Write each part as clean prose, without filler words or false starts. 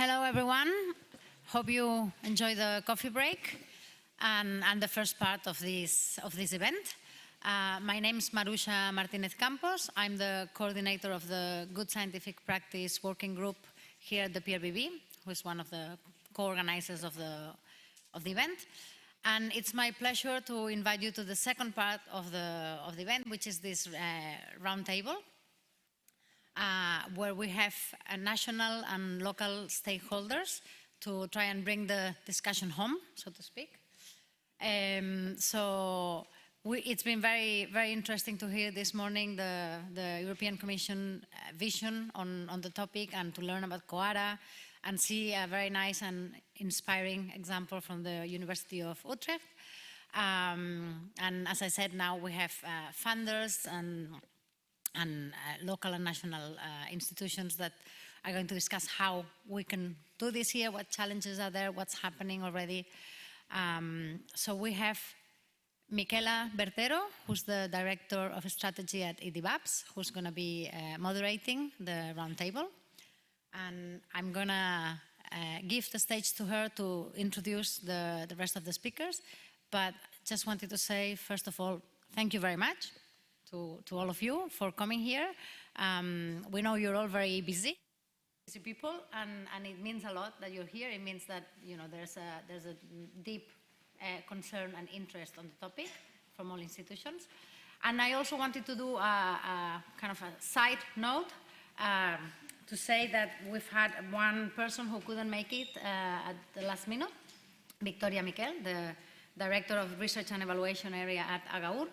Hello, everyone. Hope you enjoy the coffee break and the first part of this event. My name is Maruxa Martinez Campos. I'm the coordinator of the Good Scientific Practice Working Group here at the PRBB, who is one of the co-organizers of the event. And it's my pleasure to invite you to the second part of the event, which is this roundtable, where we have national and local stakeholders to try and bring the discussion home, so to speak. It's been very, very interesting to hear this morning the European Commission vision on the topic and to learn about COARA and see a very nice and inspiring example from the University of Utrecht. And as I said, now we have funders and local and national institutions that are going to discuss how we can do this here, what challenges are there, what's happening already. So we have Michela Bertero, who's the Director of Strategy at IDIBAPS, who's going to be moderating the roundtable. And I'm going to give the stage to her to introduce the rest of the speakers. But just wanted to say, first of all, thank you very much to all of you for coming here. We know you're all very busy people, and it means a lot that you're here. It means that there's a deep concern and interest on the topic from all institutions. And I also wanted to do a kind of a side note to say that we've had one person who couldn't make it at the last minute, Victoria Miquel, the Director of Research and Evaluation Area at Agaur.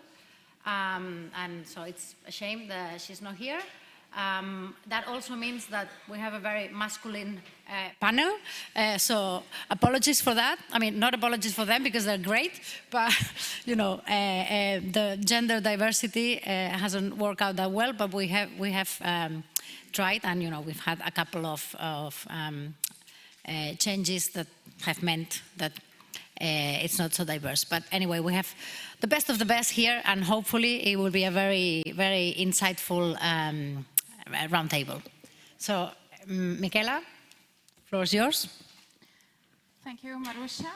And so it's a shame that she's not here. That also means that we have a very masculine panel, so apologies for that. I mean, not apologies for them because they're great, but the gender diversity hasn't worked out that well, but we have tried, and we've had a couple of changes that have meant that it's not so diverse. But anyway, we have the best of the best here, and hopefully it will be a very, very insightful roundtable. So, Michela, the floor is yours. Thank you, Maruxa.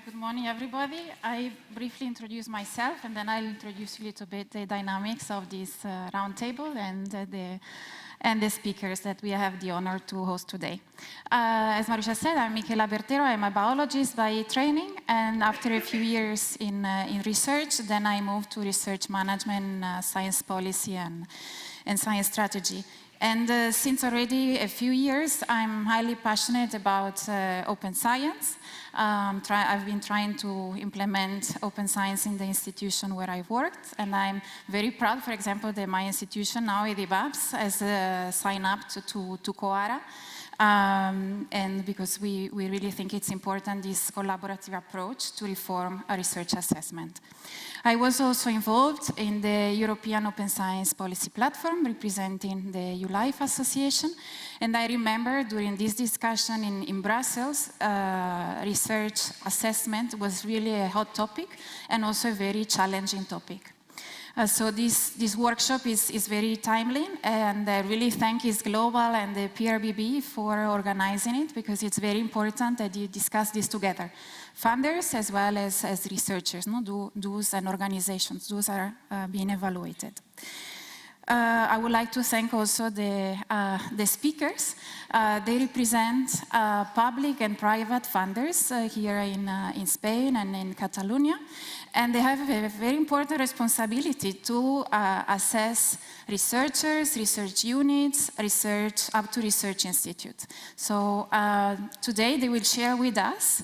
Good morning, everybody. I briefly introduce myself, and then I'll introduce a little bit the dynamics of this roundtable and the speakers that we have the honor to host today. As Maruxa said, I'm Michela Bertero. I'm a biologist by training, and after a few years in research, then I moved to research management, science policy, and science strategy. And since already a few years, I'm highly passionate about open science. I've been trying to implement open science in the institution where I've worked, and I'm very proud, for example, that my institution now, IDIBAPS, has signed up to COARA, and because we really think it's important, this collaborative approach to reform a research assessment. I was also involved in the European Open Science Policy Platform, representing the EULIFE Association, and I remember during this discussion in Brussels, research assessment was really a hot topic and also a very challenging topic. So this workshop is very timely, and I really thank ISGlobal and the PRBB for organizing it, because it's very important that you discuss this together. Funders as well as researchers, those and organizations, those are being evaluated. I would like to thank also the speakers. They represent public and private funders here in Spain and in Catalonia. And they have a very important responsibility to assess researchers, research units, research up to research institute. So today they will share with us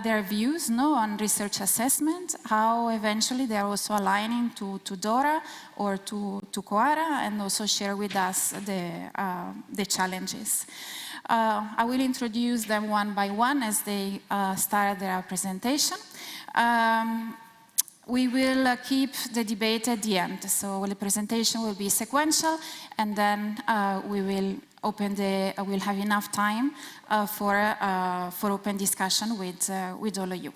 their views on research assessment, how eventually they are also aligning to DORA or to COARA, and also share with us the challenges. I will introduce them one by one as they start their presentation. We will keep the debate at the end, so the presentation will be sequential, and then we will we'll have enough time for open discussion with all of you.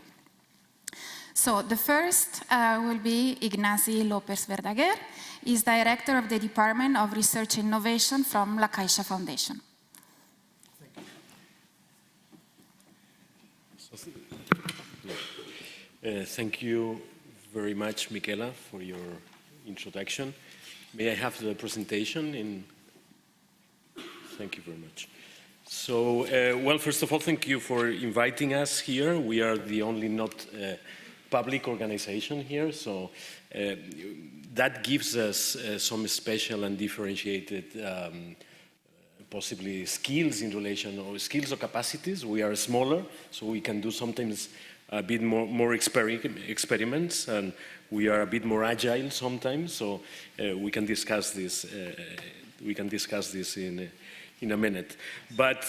So the first will be Ignasi López Verdaguer. He's Director of the Department of Research Innovation from La Caixa Foundation. Thank you very much, Michela, for your introduction. May I have the presentation? Thank you very much. So, well, first of all, thank you for inviting us here. We are the only not public organization here, so that gives us some special and differentiated possibly skills in relation, or skills or capacities. We are smaller, so we can do sometimes a bit more experiments, and we are a bit more agile sometimes, so we can discuss this. In a minute. But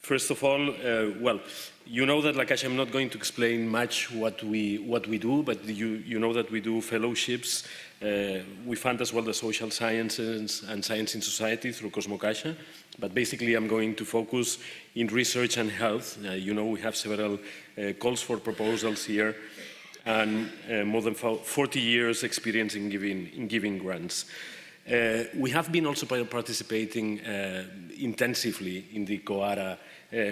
first of all, well, you know that like I'm not going to explain much what we do, but you know that we do fellowships. We fund as well the social sciences and science in society through Caixa. But basically I'm going to focus in research and health. You know, we have several calls for proposals here, and more than 40 years experience in giving grants. We have been also participating intensively in the COARA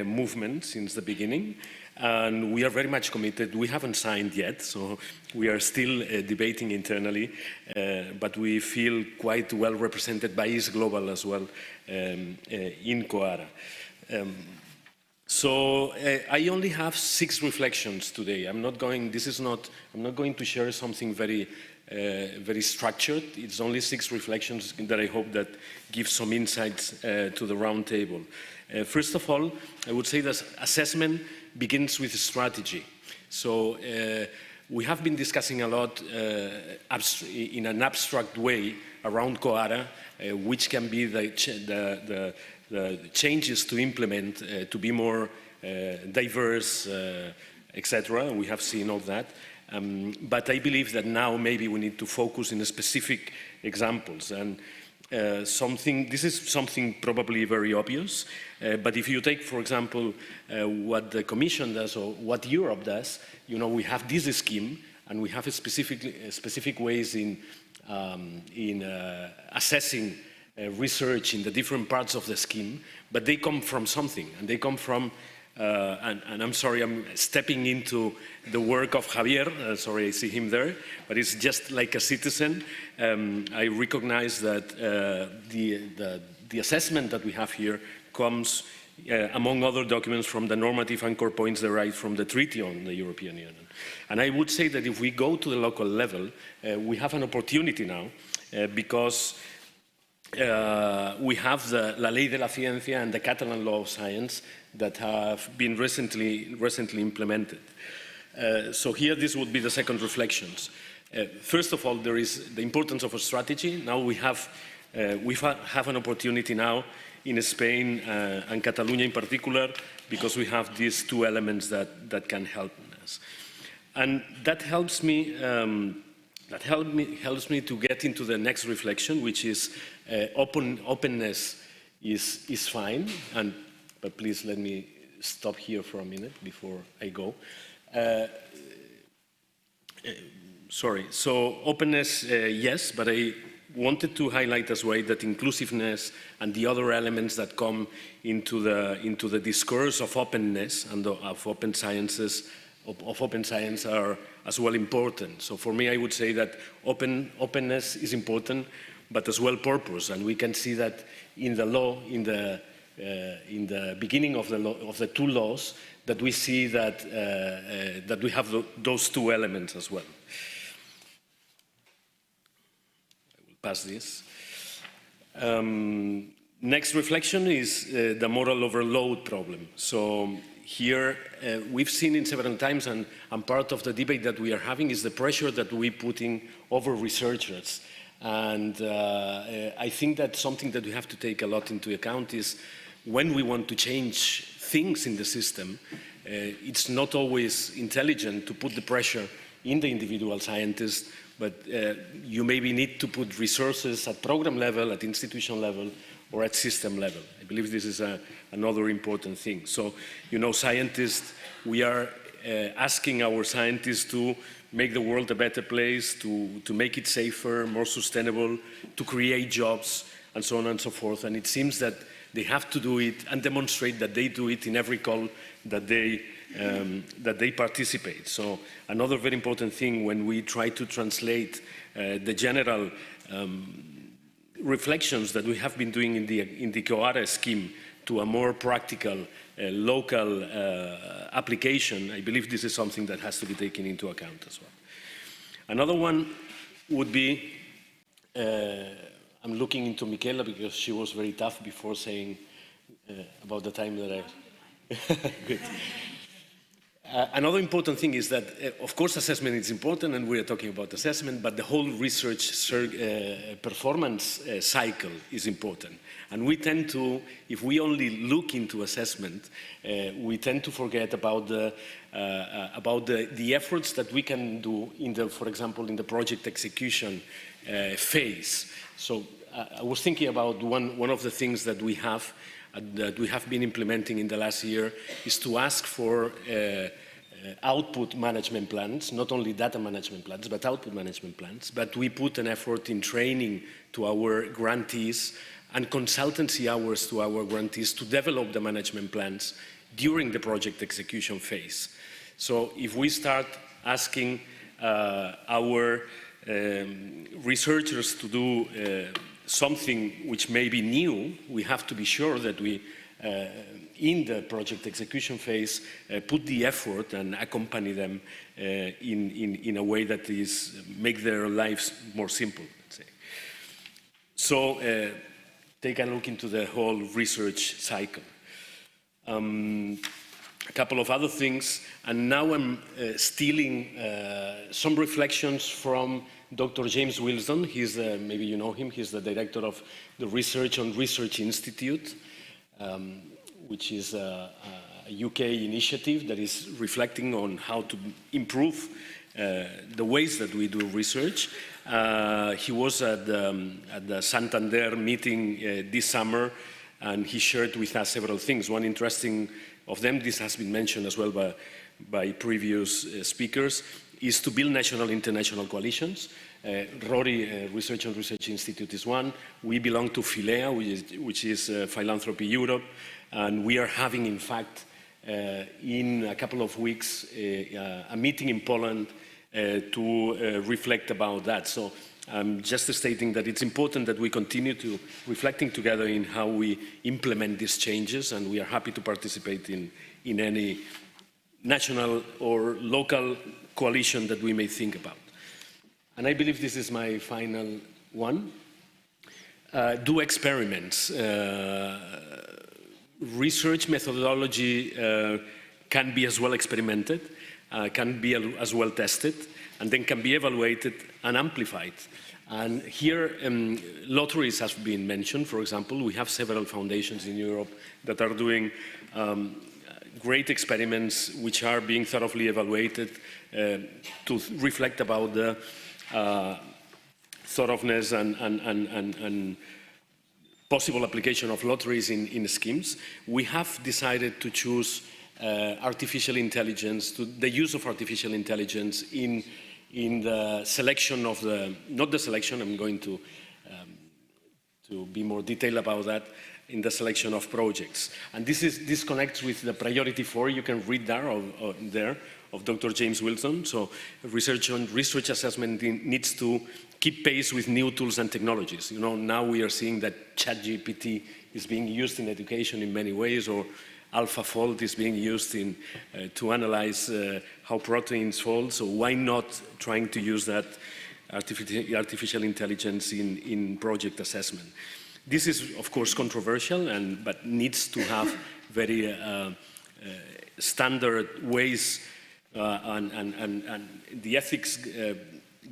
movement since the beginning, and we are very much committed. We haven't signed yet, so we are still debating internally, but we feel quite well represented by ISGlobal as well in COARA. So I only have 6 reflections today. I'm not going to share something very structured. It's only 6 reflections that I hope that give some insights to the round table. First of all, I would say that assessment begins with strategy. So we have been discussing a lot in an abstract way around COARA, which can be the changes to implement to be more diverse, etc. We have seen all that. But I believe that now maybe we need to focus in specific examples, and this is something probably very obvious, but if you take, for example, what the Commission does or what Europe does, you know, we have this scheme and we have specific ways in assessing research in the different parts of the scheme, but they come from something, and they come from and I'm sorry, I'm stepping into the work of Javier. Sorry, I see him there, but it's just like a citizen. I recognize that the assessment that we have here comes, among other documents, from the normative anchor points derived from the Treaty on the European Union. And I would say that if we go to the local level, we have an opportunity now, because we have the La Ley de la Ciencia and the Catalan Law of Science that have been recently implemented. So here, this would be the second reflections. First of all, there is the importance of a strategy. Now we have an opportunity now in Spain and Catalonia in particular, because we have these 2 elements that can help us. And that helps me to get into the next reflection, which is openness is fine, but please let me stop here for a minute before I go. Sorry, so openness, yes, but I wanted to highlight as well that inclusiveness and the other elements that come into the discourse of openness and of open sciences, of open science, are as well important. So for me, I would say that openness is important, but as well purpose, and we can see that in the law, in the beginning of the 2 laws, that we see that that we have those 2 elements as well. I will pass this. Next reflection is the moral overload problem. So here we've seen it several times, and part of the debate that we are having is the pressure that we putting over researchers. And I think that something that we have to take a lot into account is when we want to change things in the system, it's not always intelligent to put the pressure in the individual scientist, but you maybe need to put resources at program level, at institution level, or at system level. I believe this is another important thing. So, you know, scientists, we are asking our scientists to make the world a better place, to make it safer, more sustainable, to create jobs, and so on and so forth. And it seems that they have to do it and demonstrate that they do it in every call that they that they participate. So another very important thing when we try to translate the general reflections that we have been doing in the COARE scheme to a more practical local application, I believe this is something that has to be taken into account as well. Another one would be, I'm looking into Michela because she was very tough before saying about the time that I... Good. Another important thing is that, of course, assessment is important, and we are talking about assessment, but the whole research performance cycle is important. And we tend to, if we only look into assessment, we tend to forget about the efforts that we can do in the, for example, in the project execution phase. So I was thinking about one of the things that we have been implementing in the last year is to ask for output management plans, not only data management plans, but output management plans. But we put an effort in training to our grantees and consultancy hours to our grantees to develop the management plans during the project execution phase. So if we start asking our researchers to do something which may be new, we have to be sure that we, in the project execution phase, put the effort and accompany them in a way that is make their lives more simple, let's say. So take a look into the whole research cycle. A couple of other things, and now I'm stealing some reflections from Dr. James Wilson. He's maybe you know him. He's the director of the Research on Research Institute, which is a UK initiative that is reflecting on how to improve the ways that we do research. He was at the Santander meeting this summer, and he shared with us several things. One interesting of them, this has been mentioned as well by previous speakers, is to build national international coalitions. RORI, Research on Research Institute, is one. We belong to Philea, which is Philanthropy Europe, and we are having, in fact, in a couple of weeks, a meeting in Poland to reflect about that. So I'm just stating that it's important that we continue to reflecting together in how we implement these changes, and we are happy to participate in any national or local coalition that we may think about. And I believe this is my final one. Do experiments. Research methodology can be as well experimented, can be as well tested, and then can be evaluated and amplified. And here, lotteries have been mentioned. For example, we have several foundations in Europe that are doing great experiments which are being thoroughly evaluated to reflect about the thoroughness and possible application of lotteries in schemes. We have decided to choose artificial intelligence, the use of artificial intelligence in the selection of the, not the selection, I'm going to be more detailed about that, in the selection of projects. And this connects with the priority 4, you can read there, of Dr. James Wilson. So research on research assessment needs to keep pace with new tools and technologies. You know, now we are seeing that ChatGPT is being used in education in many ways, or AlphaFold is being used to analyze how proteins fold. So why not trying to use that artificial intelligence in project assessment? This is, of course, controversial, but needs to have very standard ways, and the ethics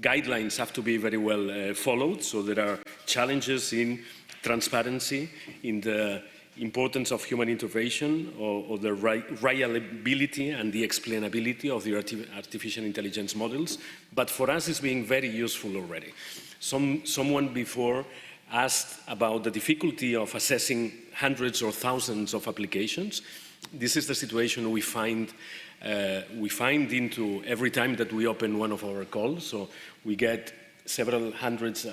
guidelines have to be very well followed. So there are challenges in transparency, in the importance of human intervention, or the reliability and the explainability of the artificial intelligence models. But for us, it's being very useful already. Someone before asked about the difficulty of assessing hundreds or thousands of applications. This is the situation we find into every time that we open one of our calls. So we get several hundreds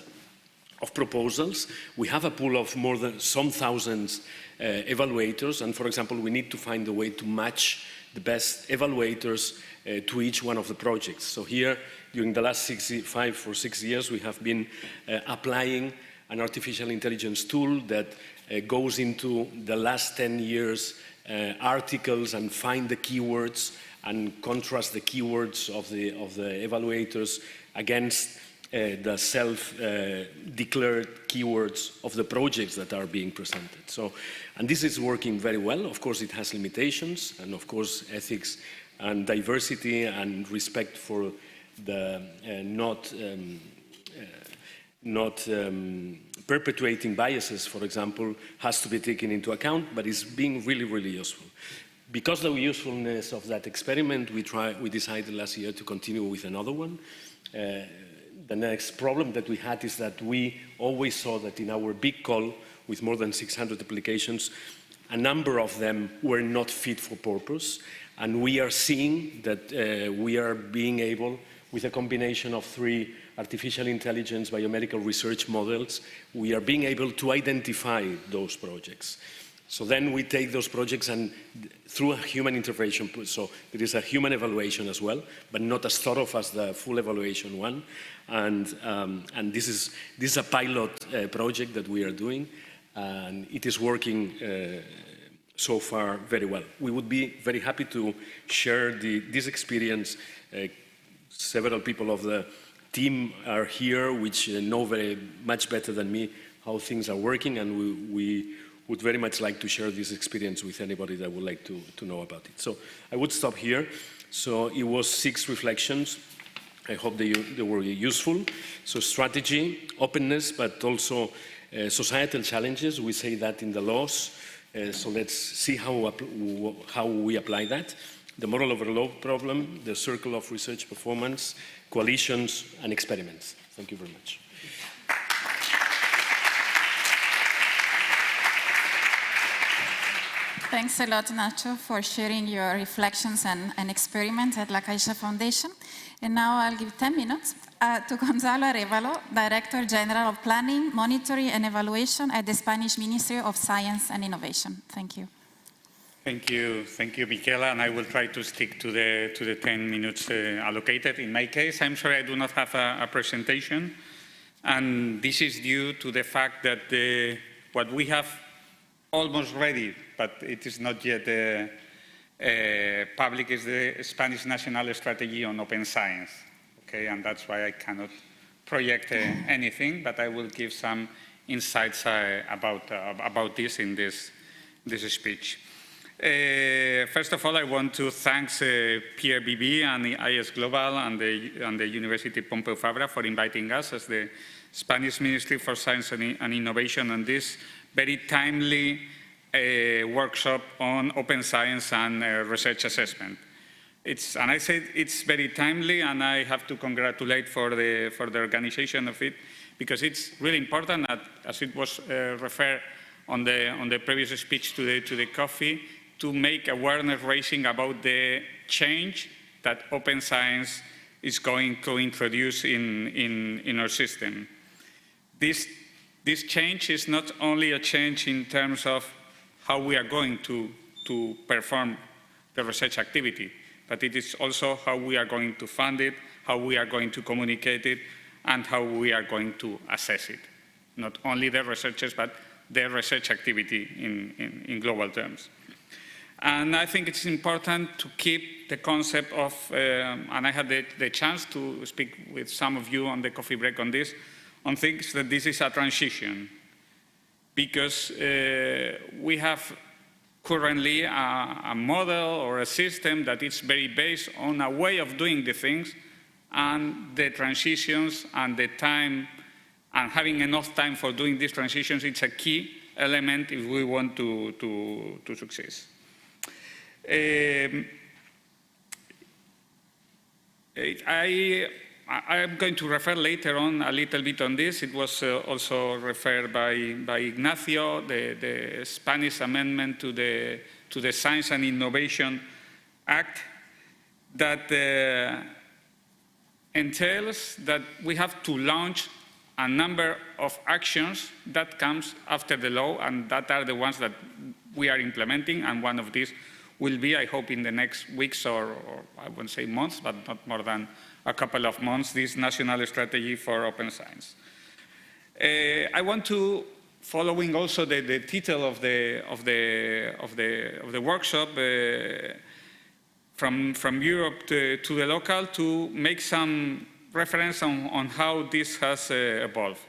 of proposals. We have a pool of more than some thousands evaluators, and for example, we need to find a way to match the best evaluators to each one of the projects. So here, during the last 5 or 6 years, we have been applying an artificial intelligence tool that goes into the last 10 years articles and find the keywords and contrast the keywords of the evaluators against the self-declared keywords of the projects that are being presented. So, and this is working very well. Of course, it has limitations, and of course, ethics and diversity and respect for the not perpetuating biases, for example, has to be taken into account, but it's being really, really useful. Because of the usefulness of that experiment, we decided last year to continue with another one. The next problem that we had is that we always saw that in our big call, with more than 600 applications, a number of them were not fit for purpose. And we are seeing that we are being able, with a combination of 3 artificial intelligence biomedical research models, we are being able to identify those projects. So then we take those projects and through a human intervention, so there is a human evaluation as well, but not as thorough as the full evaluation one. And this is a pilot project that we are doing, and it is working so far very well. We would be very happy to share this experience. Several people of the team are here, which know very much better than me how things are working, and we would very much like to share this experience with anybody that would like to know about it. So I would stop here. So it was 6 reflections. I hope they were useful. So strategy, openness, but also societal challenges. We say that in the laws. So let's see how we apply that. The moral overload problem, the circle of research performance, coalitions, and experiments. Thank you very much. Thanks a lot, Nacho, for sharing your reflections and experiments at La Caixa Foundation. And now I'll give 10 minutes to Gonzalo Arévalo, Director General of Planning, Monitoring and Evaluation at the Spanish Ministry of Science and Innovation. Thank you. Thank you, Michela, and I will try to stick to the 10 minutes allocated. In my case, I'm sorry I do not have a presentation, and this is due to the fact that what we have almost ready, but it is not yet public, is the Spanish National Strategy on Open Science. Okay, and that's why I cannot project anything, but I will give some insights about this in this speech. First of all, I want to thank PRBB and the ISGlobal and the University Pompeu Fabra for inviting us as the Spanish Ministry for Science and Innovation on this very timely workshop on open science and research assessment. And I said it's very timely, and I have to congratulate for the organization of it, because it's really important that, as it was referred on the previous speech to the coffee, to make awareness raising about the change that open science is going to introduce in our system. This change is not only a change in terms of how we are going to perform the research activity, but it is also how we are going to fund it, how we are going to communicate it, and how we are going to assess it. Not only the researchers, but the research activity in global terms. And I think it's important to keep the concept of, and I had the chance to speak with some of you on the coffee break on this, on things that this is a transition. Because we have currently a model or a system that is very based on a way of doing the things, and the transitions and the time, and having enough time for doing these transitions, it's a key element if we want to succeed. I'm going to refer later on a little bit on this. It was also referred by Ignacio, the Spanish amendment to the Science and Innovation Act that entails that we have to launch a number of actions that comes after the law, and that are the ones that we are implementing, and one of these will be, I hope, in the next weeks or I wouldn't say months, but not more than a couple of months, this national strategy for open science. I want to, following also the title of the workshop, from Europe to the local, to make some reference on how this has evolved.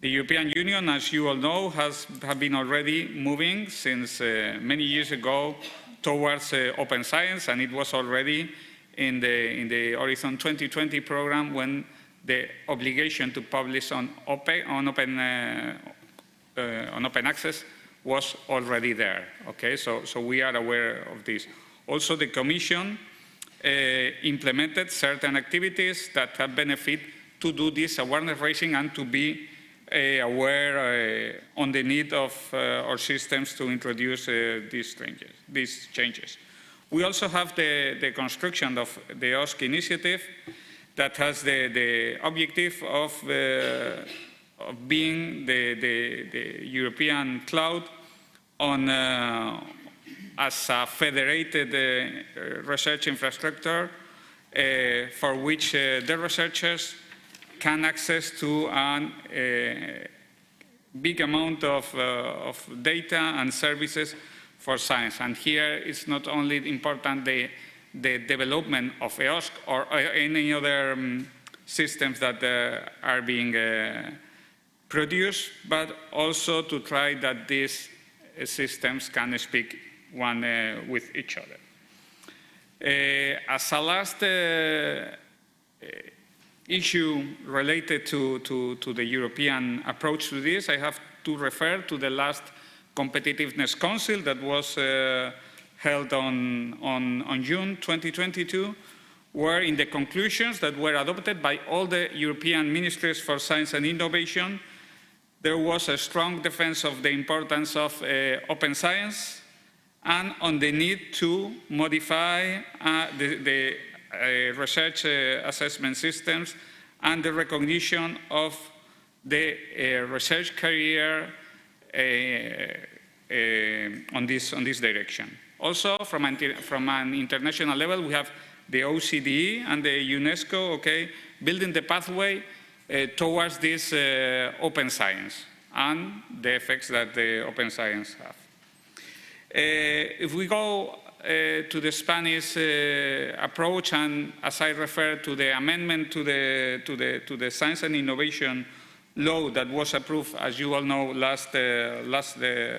The European Union, as you all know, have been already moving since many years ago towards open science, and it was already in the Horizon 2020 program when the obligation to publish on open access was already there. Okay, so we are aware of this. Also, the Commission implemented certain activities that have benefit to do this awareness raising and to be aware on the need of our systems to introduce these changes. We also have the construction of the OSC initiative that has the objective of being the European cloud on as a federated research infrastructure for which the researchers can access to a big amount of data and services for science. And here it's not only important the development of EOSC or any other systems that are being produced, but also to try that these systems can speak one with each other. As a last issue related to the European approach to this, I have to refer to the last Competitiveness Council that was held on June 2022, where in the conclusions that were adopted by all the European ministries for science and innovation, there was a strong defense of the importance of open science and on the need to modify the research assessment systems and the recognition of the research career on this direction. Also, from an international level, we have the OCDE and the UNESCO, okay, building the pathway towards this open science and the effects that the open science have. If we go to the Spanish approach, and as I referred to the amendment to the Science and Innovation Law that was approved, as you all know, last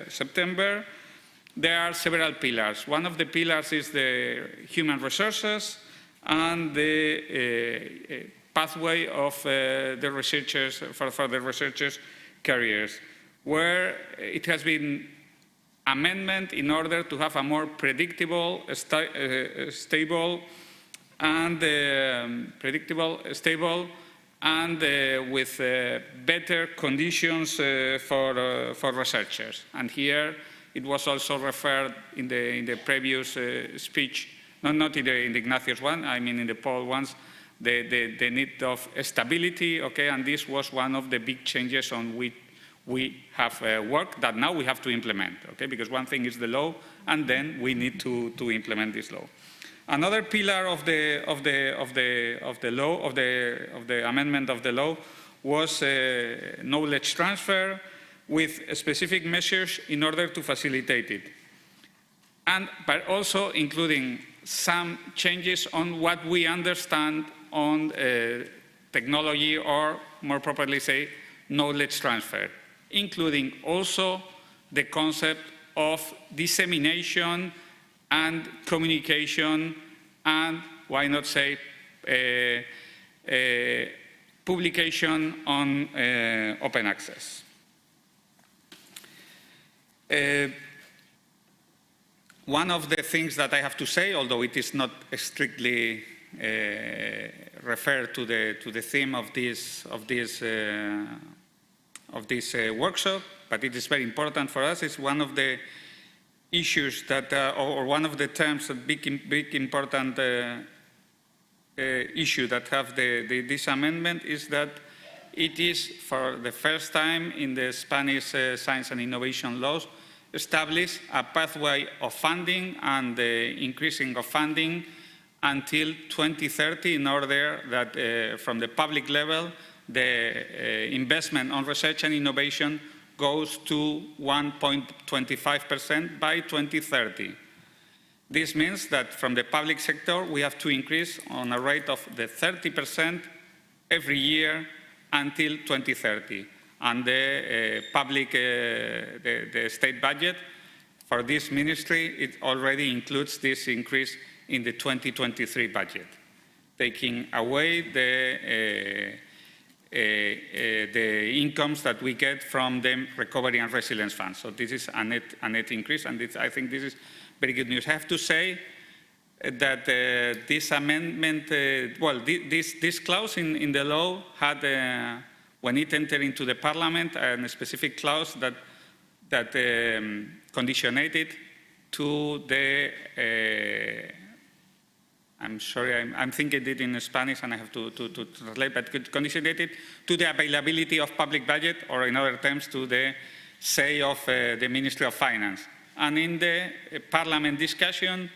September, there are several pillars. One of the pillars is the human resources and the pathway of the researchers for the researchers' careers, where it has been amendment in order to have a more predictable, stable, and with better conditions for researchers. And here it was also referred in the previous speech, not in the Ignasi's one, I mean in the Paul ones, the need of stability, okay, and this was one of the big changes on which we have worked that now we have to implement, okay, because one thing is the law, and then we need to implement this law. Another pillar of the amendment of the law was knowledge transfer with specific measures in order to facilitate it, but also including some changes on what we understand on technology, or more properly say, knowledge transfer, including also the concept of dissemination and communication, and why not say publication on open access. One of the things that I have to say, although it is not strictly referred to the theme of this workshop, but it is very important for us, is one of the issues that, or one of the terms, a big important issue that have this amendment is that it is for the first time in the Spanish science and innovation laws establish a pathway of funding and the increasing of funding until 2030 in order that from the public level, the investment on research and innovation goes to 1.25% by 2030. This means that from the public sector, we have to increase on a rate of the 30% every year until 2030. And the the state budget for this ministry, it already includes this increase in the 2023 budget, taking away the incomes that we get from the Recovery and Resilience Fund. So this is a net increase, and I think this is very good news. I have to say that this amendment, this clause in the law had, when it entered into the Parliament, a specific clause that conditionated to the I'm sorry, I'm thinking it in Spanish and I have to translate, but conditionated to the availability of public budget, or in other terms, to the say of the Ministry of Finance. And in the Parliament discussion,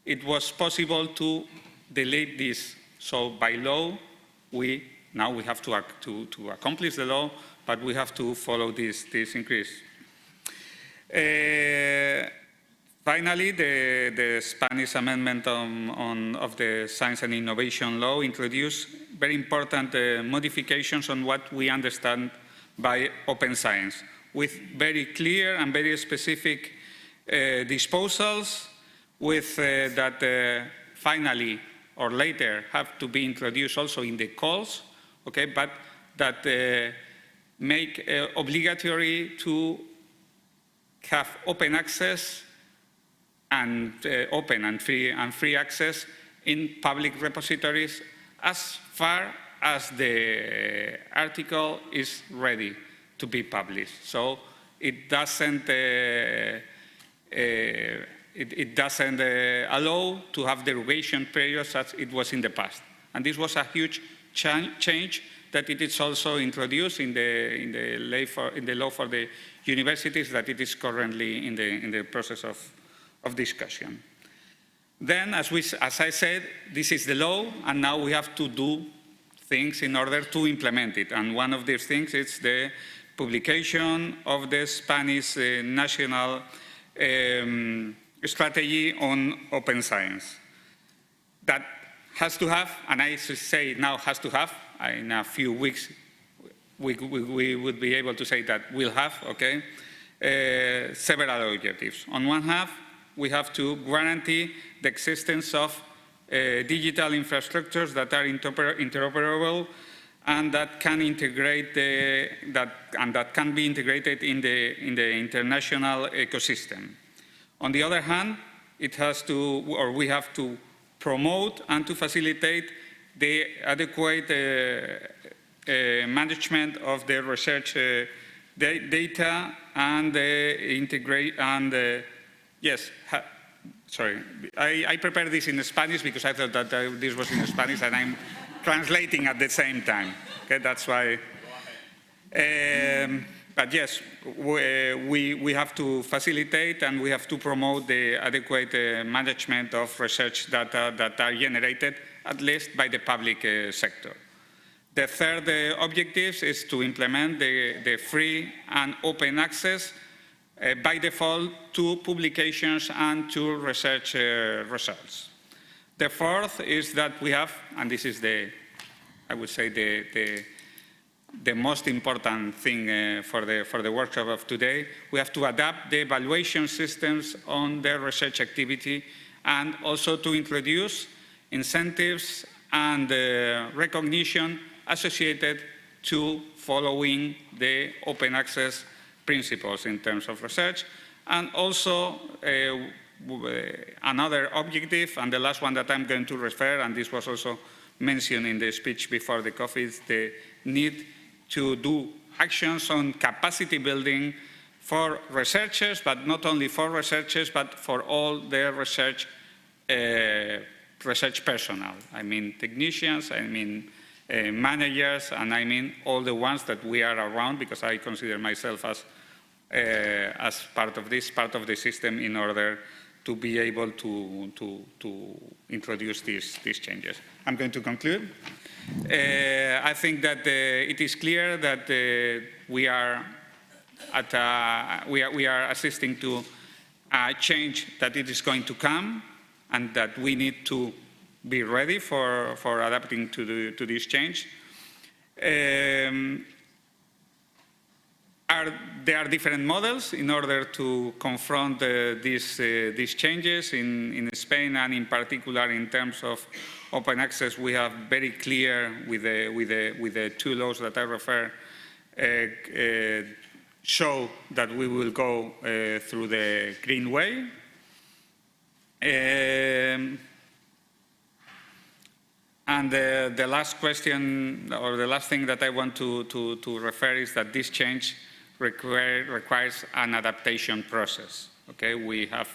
it was possible to delete this. So by law, now we have to accomplish the law, but we have to follow this increase. Finally, the Spanish amendment of the Science and Innovation Law introduced very important modifications on what we understand by open science, with very clear and very specific disposals, with that finally or later have to be introduced also in the calls, okay, but that make obligatory to have open access and open and free access in public repositories as far as the article is ready to be published. So it doesn't allow to have derogation periods as it was in the past. And this was a huge change that it is also introduced in the law for the universities, that it is currently in the process of discussion. Then, as I said, this is the law, and now we have to do things in order to implement it. And one of these things is the publication of the Spanish national strategy on open science. That has to have, and I should say now has to have, in a few weeks we would be able to say that we'll have, okay, several objectives. On one hand, we have to guarantee the existence of digital infrastructures that are interoperable and that can integrate that can be integrated in the international ecosystem. On the other hand, it has to, or we have to promote and to facilitate the adequate management of the research data and integrate and yes, sorry, I prepared this in Spanish because I thought that this was in Spanish and I'm translating at the same time. Okay, that's why. But yes, we have to facilitate and we have to promote the adequate management of research data that are generated, at least by the public sector. The third objective is to implement the free and open access by default to publications and to research results. The fourth is that we have, and this is I would say the most important thing for the workshop of today, we have to adapt the evaluation systems on the research activity and also to introduce incentives and recognition associated to following the open access principles in terms of research. And also another objective, and the last one that I'm going to refer, and this was also mentioned in the speech before the coffee, is the need to do actions on capacity building for researchers, but not only for researchers, but for all the research personnel. I mean technicians, I mean managers, and I mean all the ones that we are around, because I consider myself as as part of the system in order to be able to introduce these changes. I'm going to conclude. I think that it is clear that we are assisting to a change that it is going to come, and that we need to be ready for adapting to this change. There are different models in order to confront these changes. In Spain, and in particular in terms of open access, we have very clear with the two laws that I refer, show that we will go through the green way. And the last question, or the last thing that I want to refer, is that this change requires an adaptation process. Okay, we have,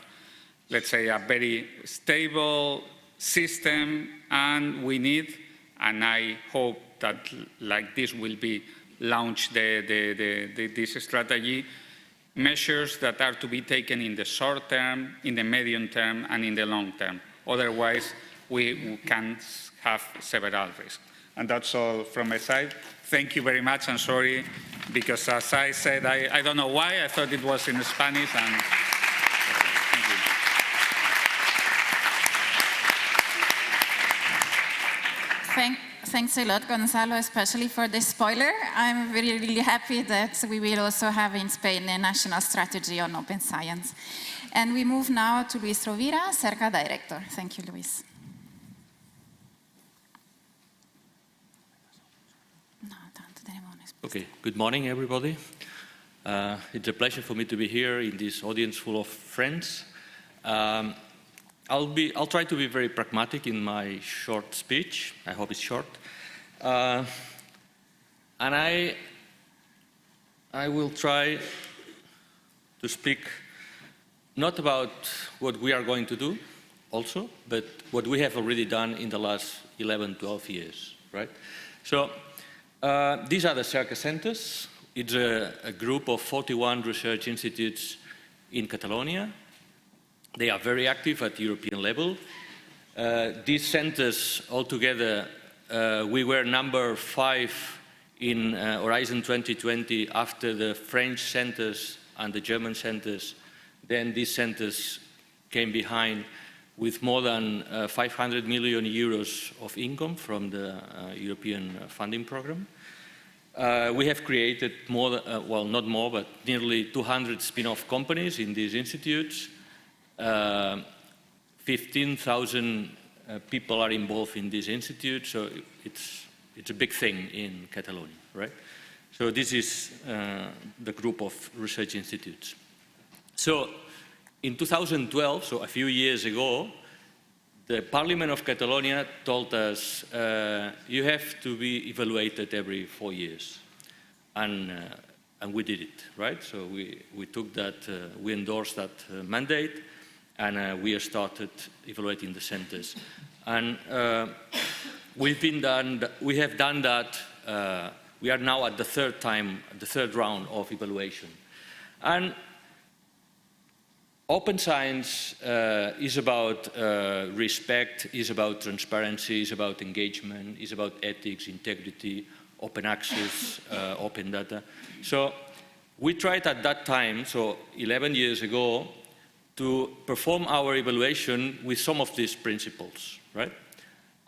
let's say, a very stable system, and we need, and I hope that like this will be launched, this strategy, measures that are to be taken in the short term, in the medium term, and in the long term. Otherwise, we can have several risks. And that's all from my side. Thank you very much, and sorry, because as I said, I don't know why, I thought it was in Spanish, and thank you. Thanks a lot, Gonzalo, especially for the spoiler. I'm really, really happy that we will also have in Spain a national strategy on open science. And we move now to Luis Rovira, CERCA Director. Thank you, Luis. Okay, good morning, everybody. It's a pleasure for me to be here in this audience full of friends. I'll try to be very pragmatic in my short speech. I hope it's short. And I will try to speak not about what we are going to do also, but what we have already done in the last 11, 12 years, right? So these are the CERCA centers. It's a group of 41 research institutes in Catalonia. They are very active at European level. These centers altogether, we were number 5 in Horizon 2020 after the French centers and the German centers. Then these centers came behind with more than 500 million euros of income from the European funding program. We have created more, well, not more, but nearly 200 spin-off companies in these institutes. 15,000 people are involved in this institute, so it's a big thing in Catalonia, right? So this is the group of research institutes. So in 2012, so a few years ago, the Parliament of Catalonia told us, you have to be evaluated every 4 years. And we did it, right? So we took that, we endorsed that mandate, and we started evaluating the centers. And we have done that. We are now at the third round of evaluation. And open science is about respect, is about transparency, is about engagement, is about ethics, integrity, open access, open data. So we tried at that time, so 11 years ago, to perform our evaluation with some of these principles, right?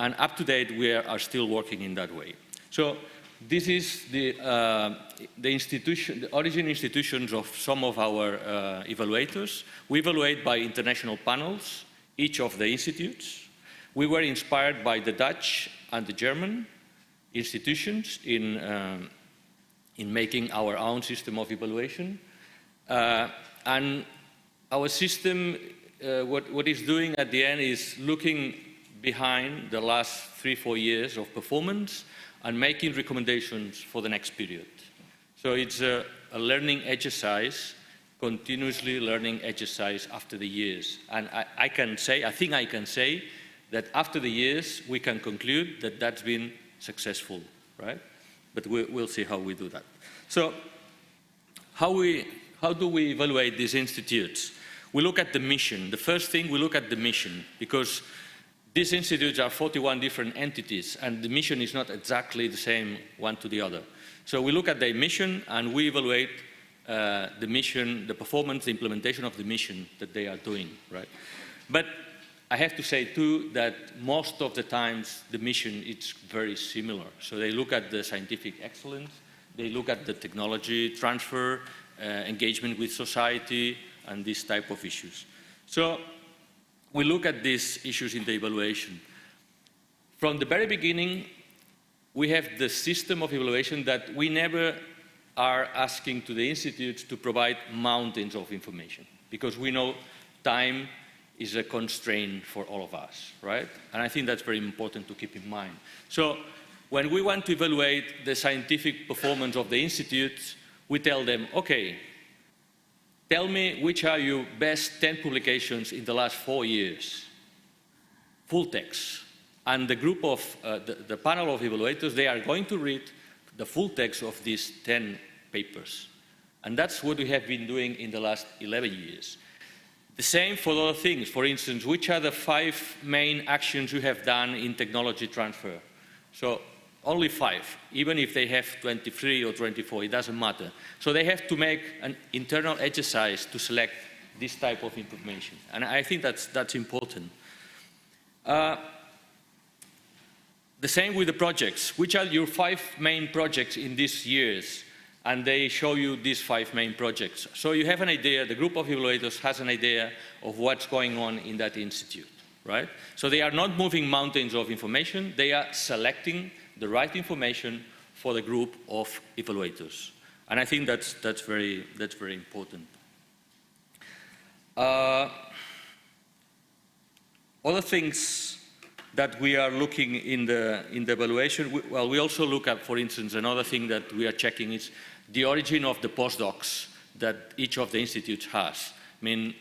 And up to date, we are still working in that way. So this is the origin institutions of some of our evaluators. We evaluate by international panels, each of the institutes. We were inspired by the Dutch and the German institutions in making our own system of evaluation. And our system, what it's doing at the end is looking behind the last 3-4 years of performance and making recommendations for the next period. So it's a learning exercise, continuously learning exercise after the years. And I think I can say that after the years, we can conclude that that's been successful, right? But we'll see how we do that. So how we how do we evaluate these institutes? We look at the mission. The first thing, we look at the mission, because these institutes are 41 different entities, and the mission is not exactly the same one to the other. So we look at their mission, and we evaluate the mission, the performance, the implementation of the mission that they are doing, right? But I have to say too that most of the times the mission is very similar. So they look at the scientific excellence, they look at the technology transfer, engagement with society, and these type of issues. So we look at these issues in the evaluation. From the very beginning, we have the system of evaluation that we never are asking to the institutes to provide mountains of information, because we know time is a constraint for all of us, right? And I think that's very important to keep in mind. So when we want to evaluate the scientific performance of the institutes, we tell them, okay, tell me which are your best 10 publications in the last 4 years, full text. And the group of, the panel of evaluators, they are going to read the full text of these 10 papers. And that's what we have been doing in the last 11 years. The same for other things. For instance, which are the 5 main actions you have done in technology transfer? So only 5, even if they have 23 or 24, it doesn't matter. So they have to make an internal exercise to select this type of information. And I think that's important. The same with the projects. Which are your 5 main projects in these years? And they show you these 5 main projects. So you have an idea, the group of evaluators has an idea of what's going on in that institute, right? So they are not moving mountains of information, they are selecting the right information for the group of evaluators. And I think that's very important. Other things that we are looking in the evaluation, we also look at, for instance, another thing that we are checking is the origin of the postdocs that each of the institutes has. I mean,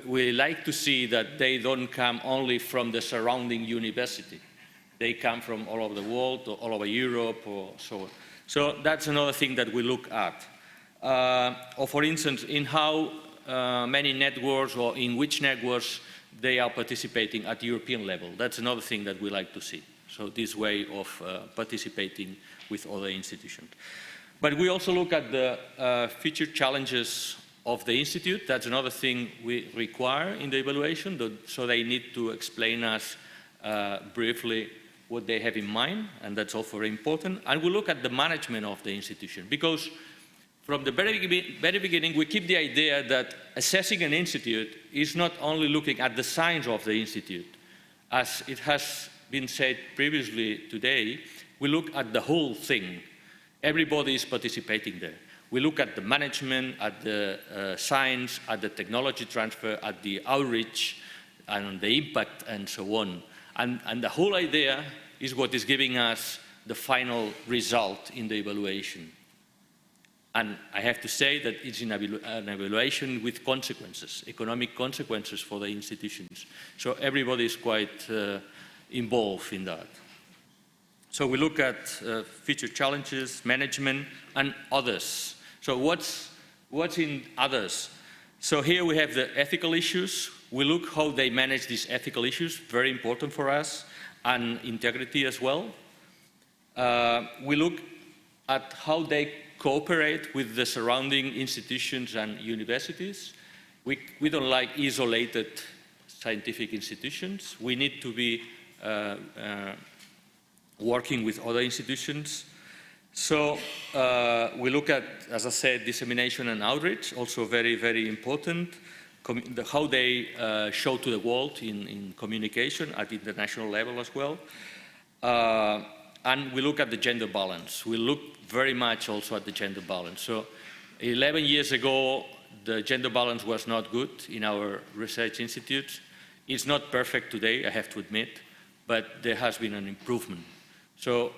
we like to see that they don't come only from the surrounding university. They come from all over the world, or all over Europe, or so on. So that's another thing that we look at. Or for instance, in how many networks, or in which networks they are participating at European level. That's another thing that we like to see. So this way of participating with other institutions. But we also look at the future challenges of the institute. That's another thing we require in the evaluation. So they need to explain us briefly what they have in mind, and that's also very important. And we look at the management of the institution, because from the very beginning, we keep the idea that assessing an institute is not only looking at the science of the institute. As it has been said previously today, we look at the whole thing. Everybody is participating there. We look at the management, at the science, at the technology transfer, at the outreach, and the impact, and so on. And the whole idea is what is giving us the final result in the evaluation. And I have to say that it's an evaluation with consequences, economic consequences for the institutions. So everybody is quite involved in that. So we look at future challenges, management, and others. So what's in others? So here we have the ethical issues. We look how they manage these ethical issues, very important for us, and integrity as well. We look at how they cooperate with the surrounding institutions and universities. We don't like isolated scientific institutions. We need to be working with other institutions. So we look at, as I said, dissemination and outreach, also very, very important. How they show to the world in communication at international level as well. And we look at the gender balance. We look very much also at the gender balance. So 11 years ago, the gender balance was not good in our research institutes. It's not perfect today, I have to admit, but there has been an improvement. So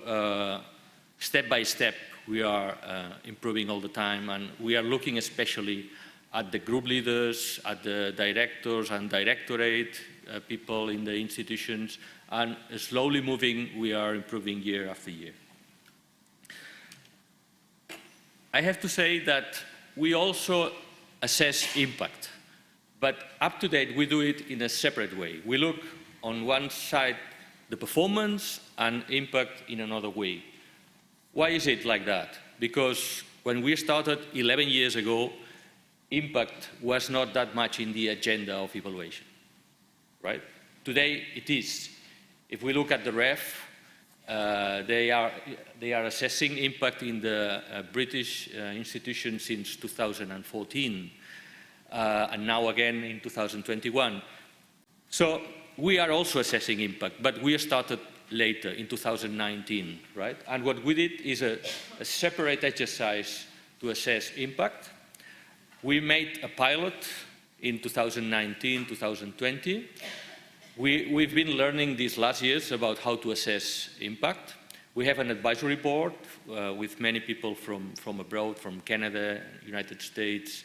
step by step, we are improving all the time, and we are looking especially at the group leaders, at the directors and directorate people in the institutions, and slowly moving, we are improving year after year. I have to say that we also assess impact. But up to date, we do it in a separate way. We look on one side the performance and impact in another way. Why is it like that? Because when we started 11 years ago, impact was not that much in the agenda of evaluation, right? Today it is. If we look at the REF, they are assessing impact in the British institution since 2014, and now again in 2021. So we are also assessing impact, but we started later in 2019, right? And what we did is a separate exercise to assess impact. We made a pilot in 2019, 2020. We've been learning these last years about how to assess impact. We have an advisory board with many people from abroad, from Canada, United States.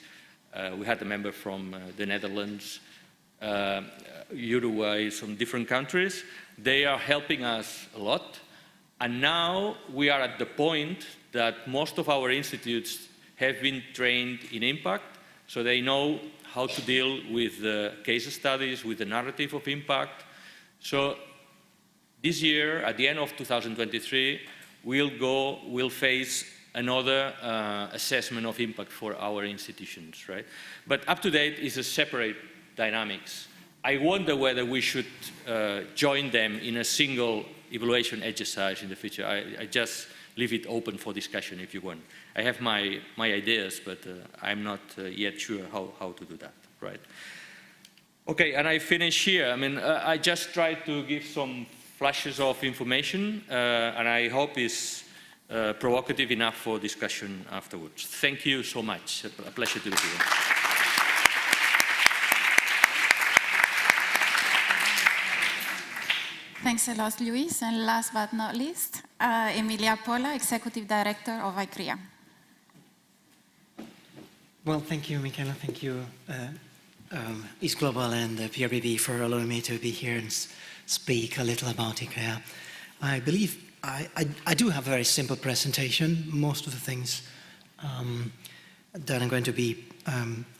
We had a member from the Netherlands, Uruguay, some different countries. They are helping us a lot. And now we are at the point that most of our institutes have been trained in impact, so they know how to deal with the case studies, with the narrative of impact. So this year, at the end of 2023, we'll face another assessment of impact for our institutions, right? But up to date is a separate dynamics. I wonder whether we should join them in a single evaluation exercise in the future. I just leave it open for discussion if you want. I have my ideas, but I'm not yet sure how to do that, right? Okay, and I finish here. I mean, I just tried to give some flashes of information, and I hope it's provocative enough for discussion afterwards. Thank you so much. A pleasure to be here. Thanks a lot, Luis. And last but not least, Emilia Pola, Executive Director of ICREA. Well, thank you, Michela. Thank you, ISGlobal and PRBB for allowing me to be here and speak a little about ICREA. I believe I do have a very simple presentation. Most of the things that I'm going to be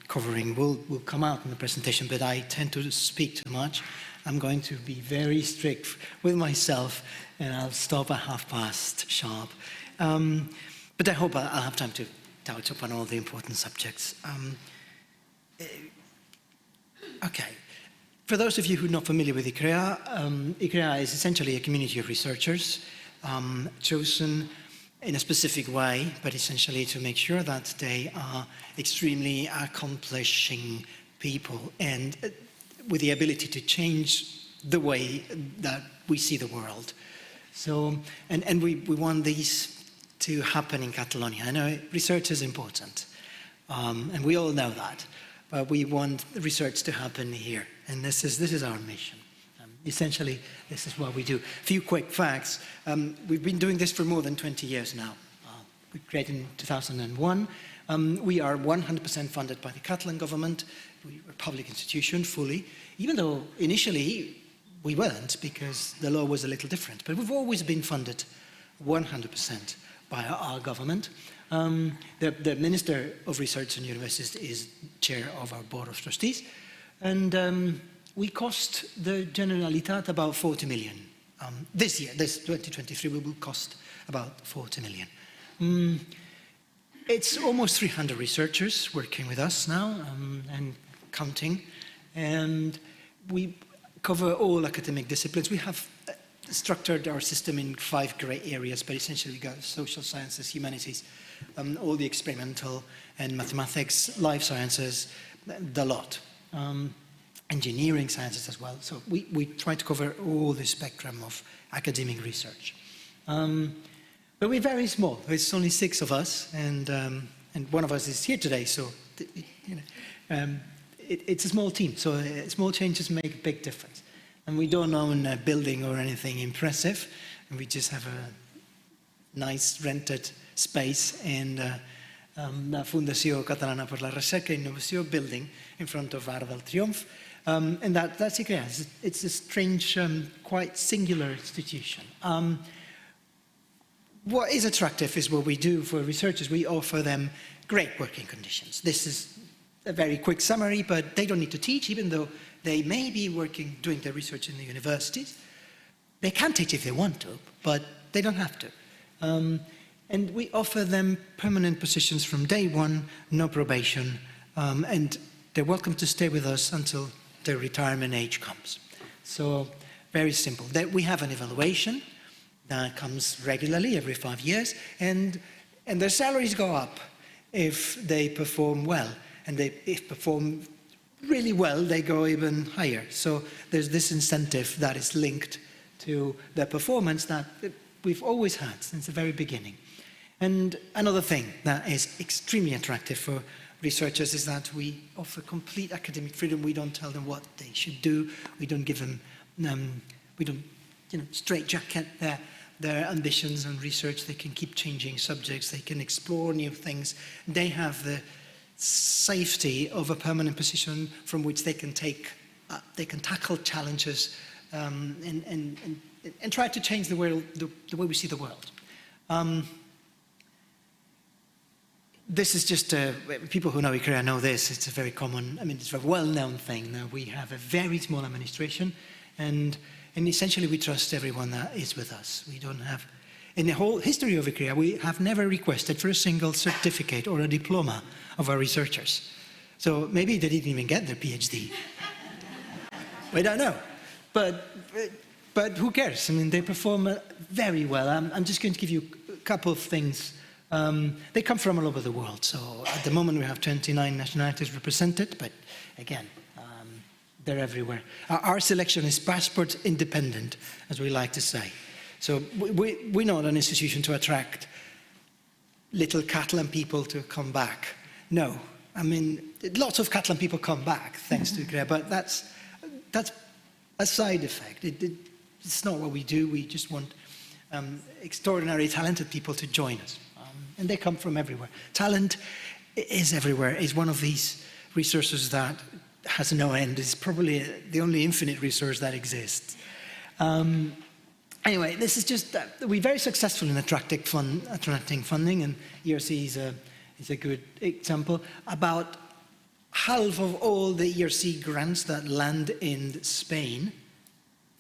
covering will come out in the presentation, but I tend to speak too much. I'm going to be very strict with myself, and I'll stop at 5:30 sharp. But I hope I'll have time to touch upon all the important subjects. Okay. For those of you who are not familiar with ICREA, ICREA is essentially a community of researchers chosen in a specific way, but essentially to make sure that they are extremely accomplishing people and with the ability to change the way that we see the world. So, and we want these to happen in Catalonia. I know research is important, and we all know that, but we want research to happen here, and this is our mission. Essentially, this is what we do. A few quick facts. We've been doing this for more than 20 years now. We created in 2001. We are 100% funded by the Catalan government. We're a public institution, fully, even though initially we weren't because the law was a little different. But we've always been funded 100% by our government. The Minister of Research and Universities is chair of our Board of Trustees. And we cost the Generalitat about 40 million. This year, this 2023, we will cost about 40 million. It's almost 300 researchers working with us now and counting. And we cover all academic disciplines. We have structured our system in 5 great areas, but essentially we got social sciences, humanities, all the experimental and mathematics, life sciences, the lot. Engineering sciences as well. So we try to cover all the spectrum of academic research. But we're very small. There's only 6 of us, and one of us is here today. So it's a small team. So small changes make a big difference. And we don't own a building or anything impressive. And we just have a nice rented space in la Fundació Catalana per la Recerca i Innovació building in front of Arc del Triomf. And that's ICREA. It's a strange, quite singular institution. What is attractive is what we do for researchers. We offer them great working conditions. This is a very quick summary, but they don't need to teach, even though they may be doing their research in the universities. They can teach if they want to, but they don't have to. And we offer them permanent positions from day one, no probation, and they're welcome to stay with us until their retirement age comes. So very simple. We have an evaluation that comes regularly every 5 years, and their salaries go up if they perform well. And if they perform really well, they go even higher. So there's this incentive that is linked to their performance that we've always had since the very beginning. And another thing that is extremely attractive for researchers is that we offer complete academic freedom. We don't tell them what they should do. We don't give them, we don't straitjacket their ambitions and research. They can keep changing subjects. They can explore new things. They have the safety of a permanent position from which they can tackle challenges and try to change the world, the way we see the world. This is just, people who know ICREA know this, it's a very common, it's a well-known thing. Now we have a very small administration, and essentially we trust everyone that is with us. We don't have, in the whole history of ICREA, we have never requested for a single certificate or a diploma of our researchers. So maybe they didn't even get their PhD. We don't know. But who cares? They perform very well. I'm just going to give you a couple of things. They come from all over the world. So at the moment we have 29 nationalities represented, but again, they're everywhere. Our selection is passport independent, as we like to say. So we're not an institution to attract little Catalan people to come back. No, lots of Catalan people come back thanks to ICREA, but that's a side effect. It's not what we do. We just want extraordinary talented people to join us. And they come from everywhere. Talent is everywhere. It's one of these resources that has no end. It's probably the only infinite resource that exists. Anyway, this is just, we're very successful in attracting funding, and ERC is a good example. About half of all the ERC grants that land in Spain,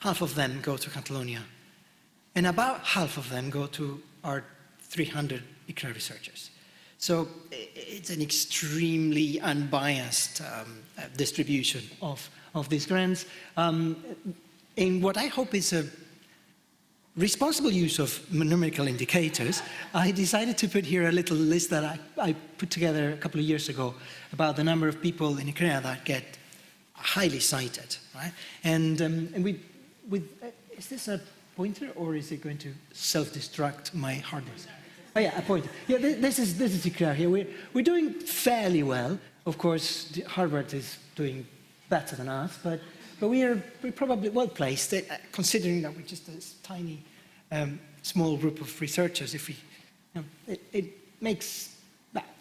half of them go to Catalonia. And about half of them go to our 300 ICREA researchers. So it's an extremely unbiased distribution of these grants. In what I hope is a responsible use of numerical indicators, I decided to put here a little list that I put together a couple of years ago about the number of people in ICREA that get highly cited, right? And is this a pointer, or is it going to self-destruct my hard disk? Oh yeah, a pointer. Yeah, this is ICREA here. We're doing fairly well. Of course, Harvard is doing better than us, but we're probably well placed, considering that we're just a tiny, small group of researchers. If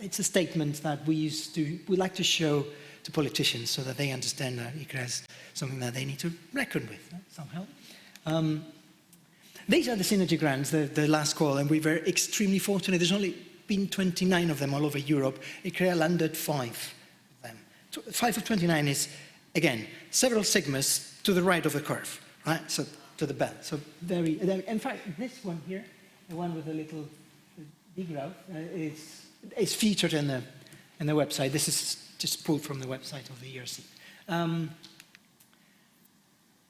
it's a statement that we like to show to politicians so that they understand that ICREA is something that they need to reckon with somehow. These are the synergy grants, the last call, and we were extremely fortunate. There's only been 29 of them all over Europe. ICREA landed 5 of them. 5 of 29 is, again, several sigmas to the right of the curve, right? So to the bell. So very, in fact, this one here, the one with the little degrowth, is featured in the website. This is just pulled from the website of the ERC.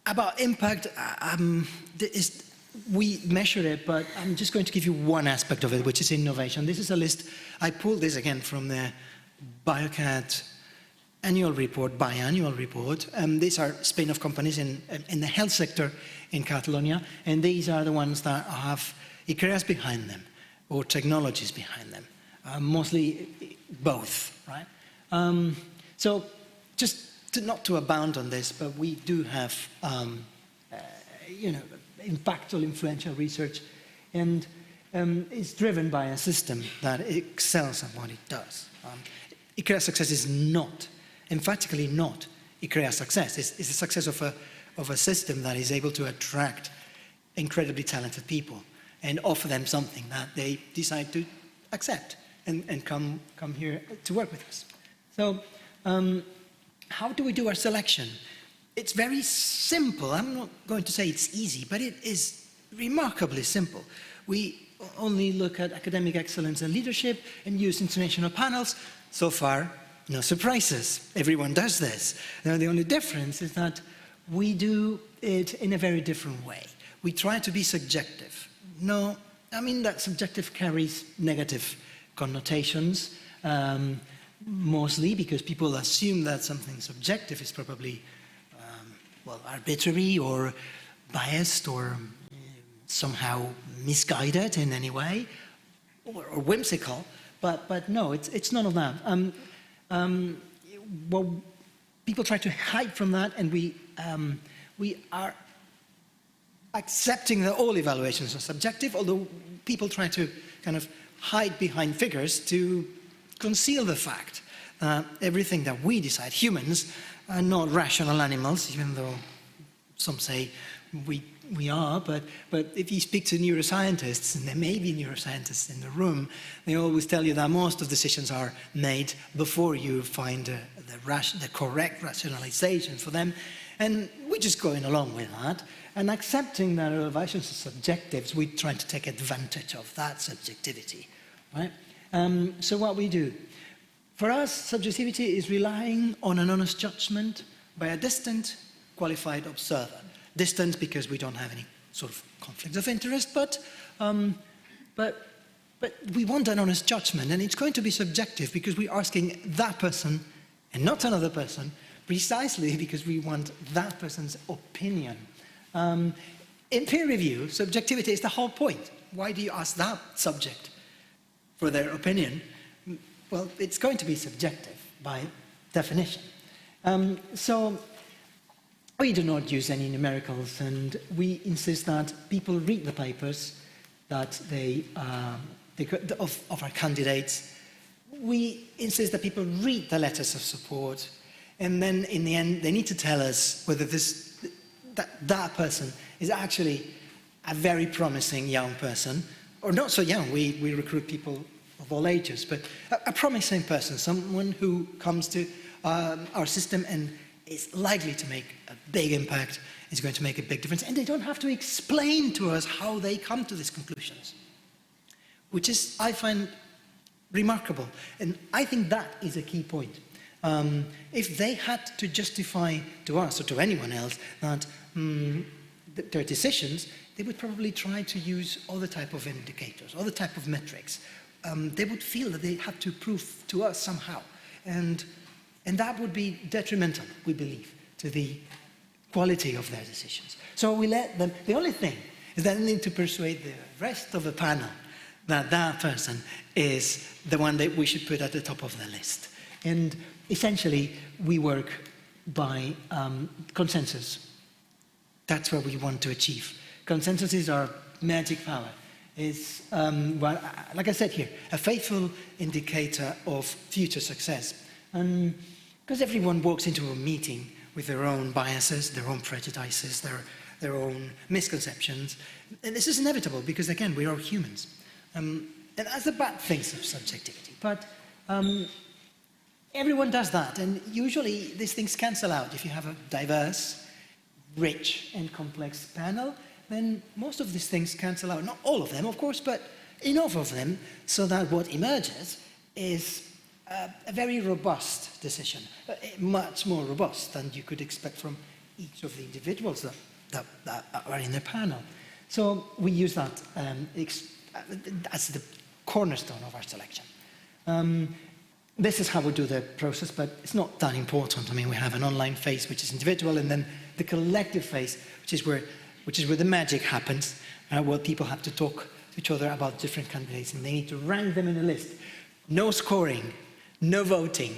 About impact, we measure it, but I'm just going to give you one aspect of it, which is innovation. This is a list. I pulled this again from the BioCat biannual report. These are spin-off companies in the health sector in Catalonia, and these are the ones that have ICREAs behind them, or technologies behind them, mostly both, right? So just not to abound on this, but we do have, impactful, influential research, and it's driven by a system that excels at what it does. ICREA success is not, emphatically not, ICREA success. It's a success of a system that is able to attract incredibly talented people and offer them something that they decide to accept. and come here to work with us. So how do we do our selection? It's very simple. I'm not going to say it's easy, but it is remarkably simple. We only look at academic excellence and leadership and use international panels. So far, no surprises. Everyone does this. Now, the only difference is that we do it in a very different way. We try to be subjective. No, I mean that subjective carries negative connotations, mostly because people assume that something subjective is probably, well, arbitrary or biased or somehow misguided in any way, or whimsical, but no, it's none of that. Well, people try to hide from that, and we are accepting that all evaluations are subjective, although people try to kind of hide behind figures to conceal the fact that everything that we decide, humans are not rational animals, even though some say we are, but if you speak to neuroscientists, and there may be neuroscientists in the room, they always tell you that most of decisions are made before you find the correct rationalization for them, and we're just going along with that, and accepting that our evaluations are subjective, we try to take advantage of that subjectivity, right? So what we do, for us, subjectivity is relying on an honest judgment by a distant, qualified observer. Distant because we don't have any sort of conflict of interest, but we want an honest judgment, and it's going to be subjective because we're asking that person and not another person, precisely because we want that person's opinion. In peer review, subjectivity is the whole point. Why do you ask that subject for their opinion? Well, it's going to be subjective by definition. So we do not use any numericals, and we insist that people read the papers that of our candidates. We insist that people read the letters of support, and then in the end, they need to tell us whether that person is actually a very promising young person, or not so young. We recruit people of all ages, but a promising person, someone who comes to our system and is likely to make a big impact, is going to make a big difference, and they don't have to explain to us how they come to these conclusions, which is, I find, remarkable. And I think that is a key point. If they had to justify to us or to anyone else that their decisions, they would probably try to use other type of indicators, other type of metrics. They would feel that they had to prove to us somehow. And that would be detrimental, we believe, to the quality of their decisions. So we let them, the only thing is that they need to persuade the rest of the panel that that person is the one that we should put at the top of the list. And essentially, we work by consensus. That's what we want to achieve. Consensus is our magic power. It's, well, like I said here, a faithful indicator of future success. Because everyone walks into a meeting with their own biases, their own prejudices, their own misconceptions. And this is inevitable because, again, we are humans. And that's the bad things of subjectivity. But everyone does that. And usually these things cancel out. If you have a diverse, rich, and complex panel, then most of these things cancel out. Not all of them, of course, but enough of them so that what emerges is a very robust decision, much more robust than you could expect from each of the individuals that are in the panel. So we use that as the cornerstone of our selection. This is how we do the process, but it's not that important. I mean, we have an online phase, which is individual, and then the collective phase, which is where the magic happens, where people have to talk to each other about different candidates, and they need to rank them in a list. No scoring. No voting,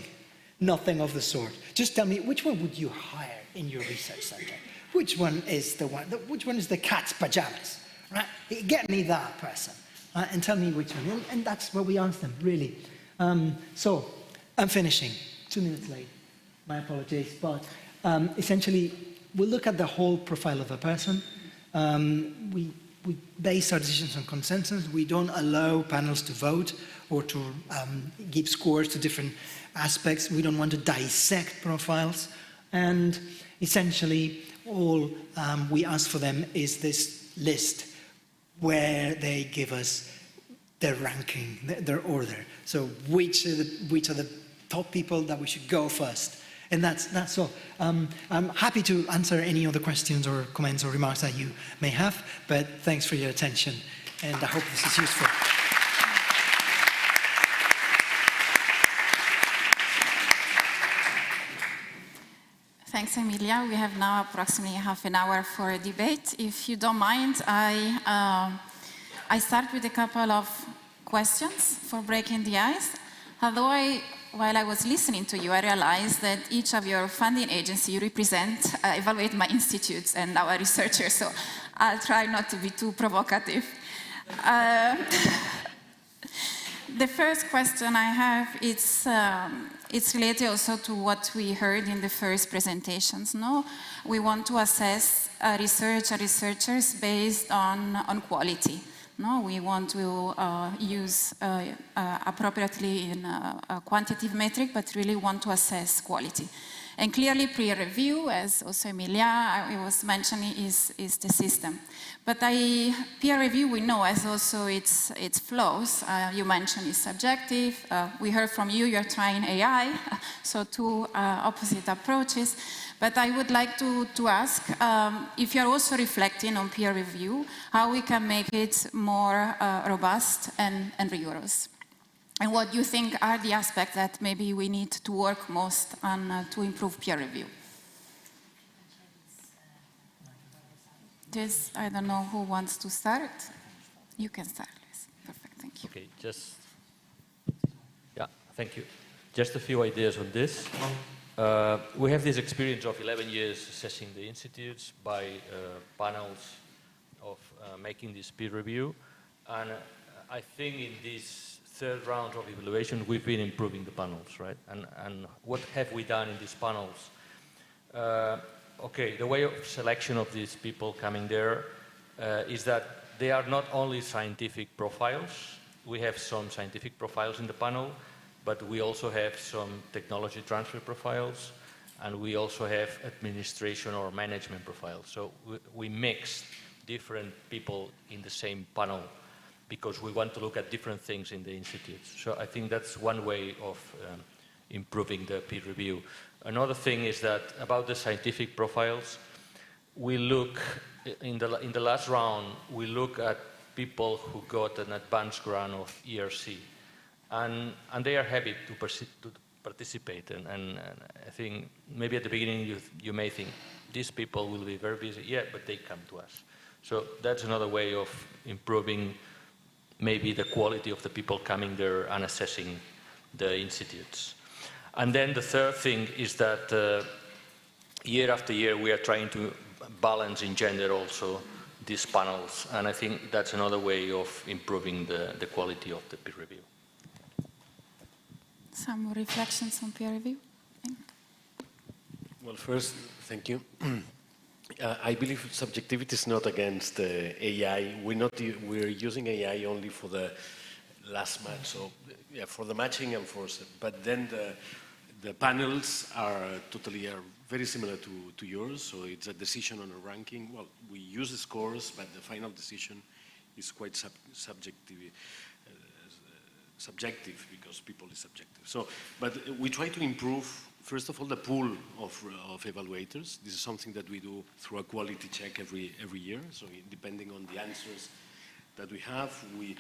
nothing of the sort. Just tell me, which one would you hire in your research center? Which one is which one is the cat's pajamas, right? Get me that person, and tell me which one. And that's what we ask them, really. So, I'm finishing, 2 minutes late, my apologies, but essentially, we'll look at the whole profile of a person. We we base our decisions on consensus. We don't allow panels to vote or to give scores to different aspects. We don't want to dissect profiles. And essentially, all we ask for them is this list where they give us their ranking, their order. So which are the top people that we should go first? And that's all. I'm happy to answer any other questions or comments or remarks that you may have, but thanks for your attention, and I hope this is useful. Thanks, Emilia. We have now approximately half an hour for a debate. If you don't mind, I start with a couple of questions for breaking the ice. Although while I was listening to you, I realized that each of your funding agencies you represent evaluate my institutes and our researchers, so I'll try not to be too provocative. The first question I have, it's related also to what we heard in the first presentations. No? We want to assess researchers based on quality. No, we want to use appropriately in a quantitative metric, but really want to assess quality. And clearly, peer review, as also Emilia was mentioning, is the system. But peer review, we know, has also its flaws. You mentioned it's subjective. We heard from you, you're trying AI, so two opposite approaches. But I would like to ask if you're also reflecting on peer review, how we can make it more robust and rigorous. And what do you think are the aspects that maybe we need to work most on to improve peer review? I don't know who wants to start. You can start, Liz. Perfect, thank you. Okay, thank you. Just a few ideas on this. We have this experience of 11 years assessing the institutes by panels of making this peer review. And I think in this third round of evaluation, we've been improving the panels, right? And what have we done in these panels? Okay, the way of selection of these people coming there is that they are not only scientific profiles. We have some scientific profiles in the panel, but we also have some technology transfer profiles, and we also have administration or management profiles. So we mix different people in the same panel because we want to look at different things in the institutes. So I think that's one way of improving the peer review. Another thing is that about the scientific profiles, we look, in the last round, we look at people who got an advanced grant of ERC. And they are happy to participate. And I think maybe at the beginning you may think, these people will be very busy. Yeah, but they come to us. So that's another way of improving maybe the quality of the people coming there and assessing the institutes. And then the third thing is that year after year we are trying to balance in gender also these panels. And I think that's another way of improving the quality of the peer review. Some more reflections on peer review? Well, first, thank you. I believe subjectivity is not against AI. We're using AI only for the last match. So, yeah, for the matching and but then the panels are very similar to yours. So it's a decision on a ranking. Well, we use the scores, but the final decision is quite subjective because people is subjective. So, but we try to improve, first of all, the pool of evaluators. This is something that we do through a quality check every year. So depending on the answers that we have, we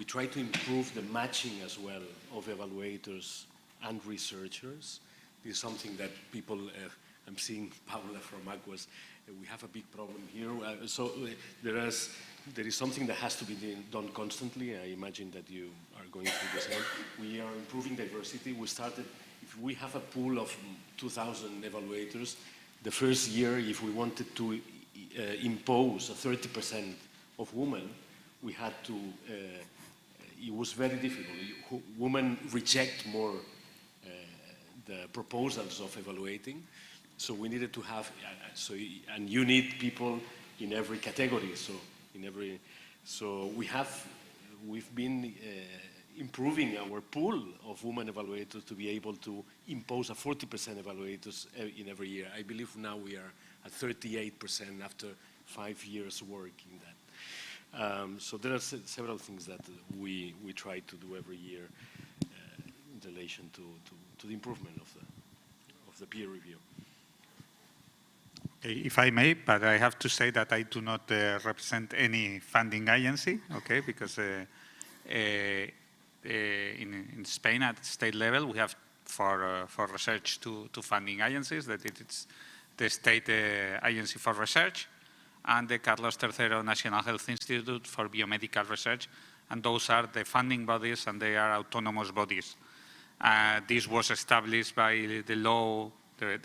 try to improve the matching as well of evaluators and researchers. This is something that people, I'm seeing Paula from Aquas, we have a big problem here. So there is something that has to be done constantly. I imagine that you are going through this one. We are improving diversity. We started, if we have a pool of 2,000 evaluators, the first year, if we wanted to impose a 30% of women, we had to, it was very difficult. Women reject more the proposals of evaluating. So we needed to have, and you need people in every category. So So we've been improving our pool of women evaluators to be able to impose a 40% evaluators in every year. I believe now we are at 38% after 5 years work in that. So there are several things that we try to do every year in relation to the improvement of the peer review. Okay, if I may, but I have to say that I do not represent any funding agency, okay, because in Spain at state level we have for research two funding agencies, that it's the State Agency for Research and the Carlos III National Health Institute for Biomedical Research, and those are the funding bodies and they are autonomous bodies. This was established by the law, the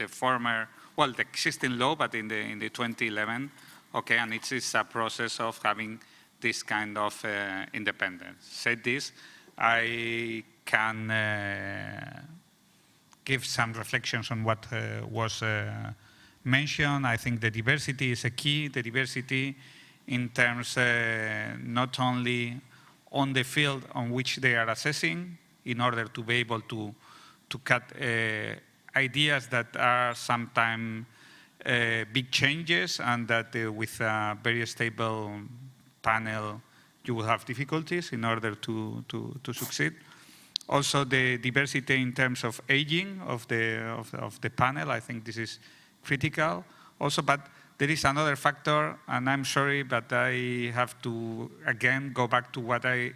existing law, but in the 2011, okay, and it's a process of having this kind of independence. Said this, I can give some reflections on what was mentioned. I think the diversity is a key, the diversity in terms not only on the field on which they are assessing, in order to be able to cut ideas that are sometimes big changes, and that with a very stable panel you will have difficulties in order to succeed. Also the diversity in terms of aging of the panel, I think this is critical also, but there is another factor, and I'm sorry, but I have to again go back to what I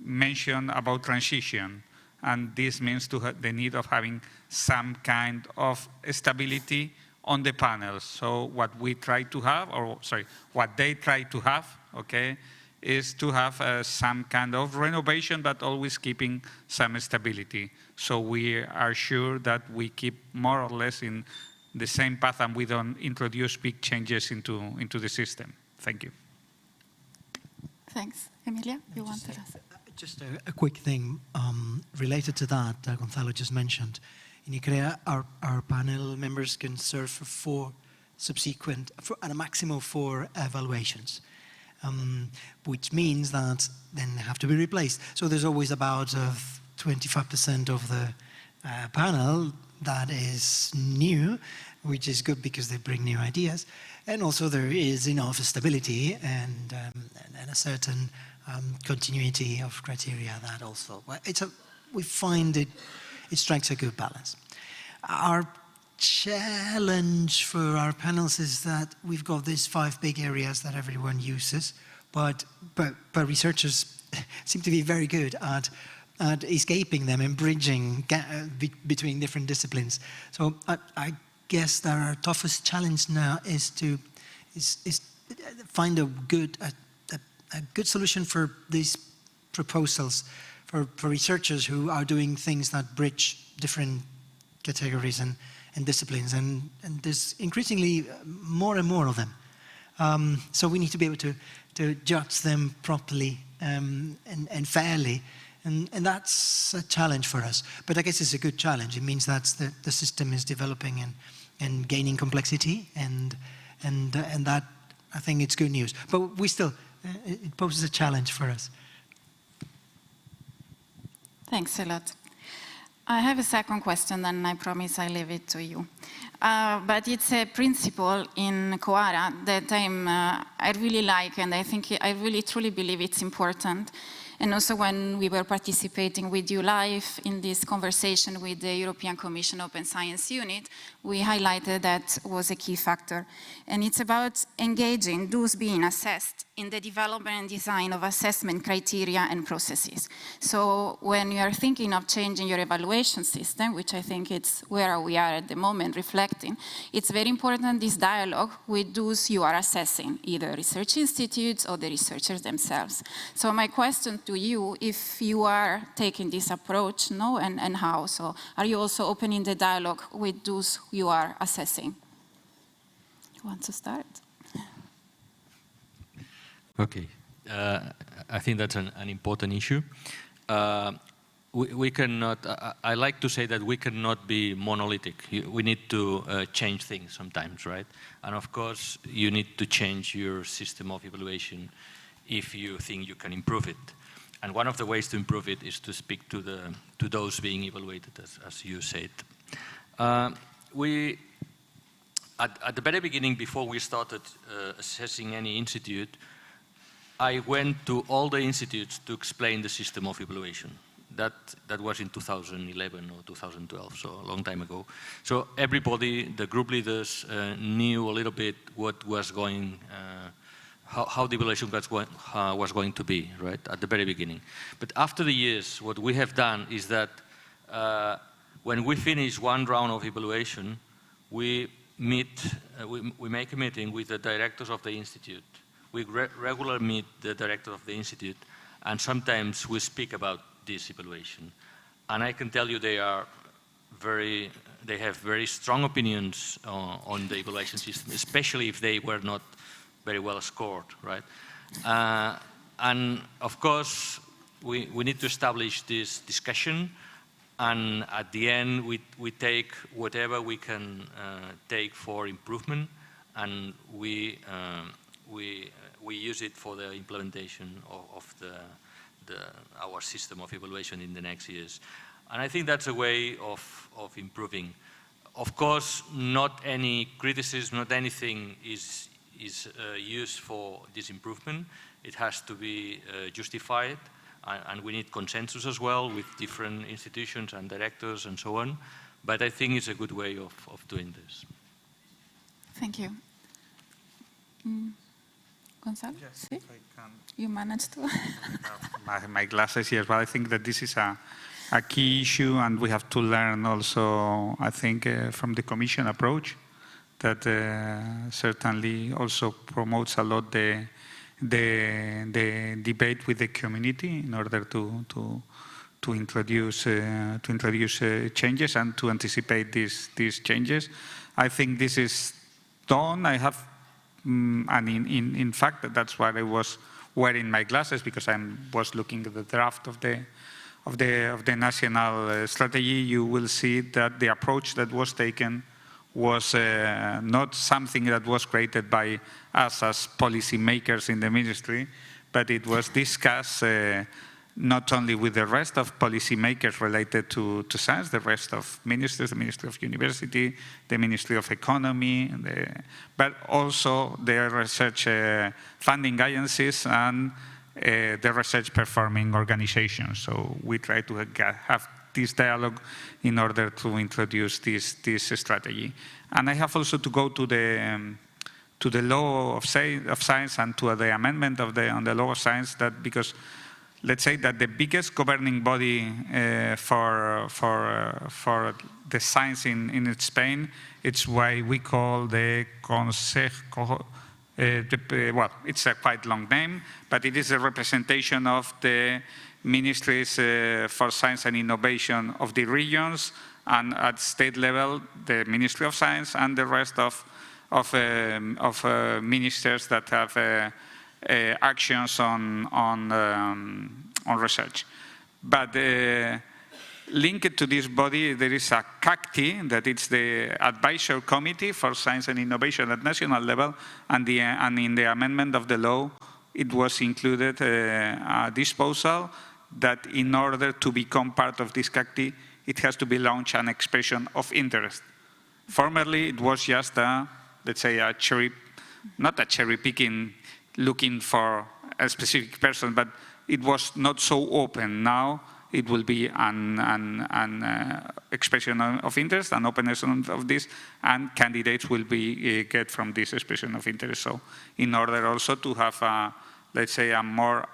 mentioned about transition, and this means the need of having some kind of stability on the panels. So what we try to have, or sorry, what they try to have, okay, is to have some kind of renovation, but always keeping some stability. So we are sure that we keep more or less in the same path and we don't introduce big changes into the system. Thank you. Thanks. Emilia, you want to ask? Just a quick thing related to that Gonzalo just mentioned. In ICREA, our panel members can serve for a maximum of 4 evaluations, which means that then they have to be replaced. So there's always about 25% of the panel that is new, which is good because they bring new ideas. And also there is enough stability and a certain continuity of criteria that also, we find it strikes a good balance. Our challenge for our panels is that we've got these 5 big areas that everyone uses, but researchers seem to be very good at escaping them and bridging between different disciplines. So I guess that our toughest challenge now is to find a good solution for these proposals for researchers who are doing things that bridge different categories and disciplines, and there's increasingly more and more of them. So we need to be able to judge them properly and fairly. And that's a challenge for us, but I guess it's a good challenge. It means that the system is developing and gaining complexity, and that, I think it's good news. But we still, it poses a challenge for us. Thanks a lot. I have a second question, and I promise I leave it to you. But it's a principle in Coara that I really like, and I think I really truly believe it's important. And also when we were participating with you live in this conversation with the European Commission Open Science Unit, we highlighted that was a key factor. And it's about engaging those being assessed in the development and design of assessment criteria and processes. So when you are thinking of changing your evaluation system, which I think it's where we are at the moment reflecting, it's very important this dialogue with those you are assessing, either research institutes or the researchers themselves. So my question to you, if you are taking this approach, no, and how? So are you also opening the dialogue with those you are assessing? You want to start? Okay, I think that's an important issue. we cannot, I like to say that we cannot be monolithic. We need to change things sometimes, right? And of course, you need to change your system of evaluation if you think you can improve it. And one of the ways to improve it is to speak to those being evaluated, as you said. At the very beginning, before we started assessing any institute, I went to all the institutes to explain the system of evaluation. That was in 2011 or 2012, so a long time ago. So everybody, the group leaders, knew a little bit what was going, how the evaluation was going to be, right, at the very beginning. But after the years, what we have done is that when we finish one round of evaluation, we make a meeting with the directors of the institute. We regularly meet the director of the institute, and sometimes we speak about this evaluation. And I can tell you they have very strong opinions on the evaluation system, especially if they were not very well scored, right? And of course, we need to establish this discussion, and at the end, we take whatever we can take for improvement, and we use it for the implementation of our system of evaluation in the next years. And I think that's a way of improving. Of course, not any criticism, not anything is used for this improvement. It has to be justified, and we need consensus as well with different institutions and directors and so on. But I think it's a good way of doing this. Thank you. Gonzalo? Yes, ¿Sí? if I can. You managed to. my glasses here, but I think that this is a key issue, and we have to learn also, I think, from the Commission approach that certainly also promotes a lot the debate with the community in order to introduce changes and to anticipate these changes. I think this is done. I have. And in fact, that's why I was wearing my glasses, because I was looking at the draft of the national strategy. You will see that the approach that was taken was not something that was created by us as policy makers in the ministry, but it was discussed not only with the rest of policy makers related to science, the rest of ministers, the Ministry of University, the Ministry of Economy, but also the research funding agencies and the research performing organizations. So we try to have this dialogue in order to introduce this strategy. And I have also to go to the law of science and to the amendment on the law of science, that because let's say that the biggest governing body for the science in Spain, it's why we call the Consejo, well, it's a quite long name, but it is a representation of the ministries for science and innovation of the regions, and at state level, the Ministry of Science and the rest of ministers that have actions on research. But linked to this body, there is a CACTI, that it's the Advisory Committee for Science and Innovation at national level, and in the amendment of the law, it was included a disposal that in order to become part of this CACTI, it has to be launched an expression of interest. Formerly, it was just let's say not a cherry picking, looking for a specific person, but it was not so open. Now it will be an expression of interest, an openness of this, and candidates will be get from this expression of interest. So in order also to have let's say a more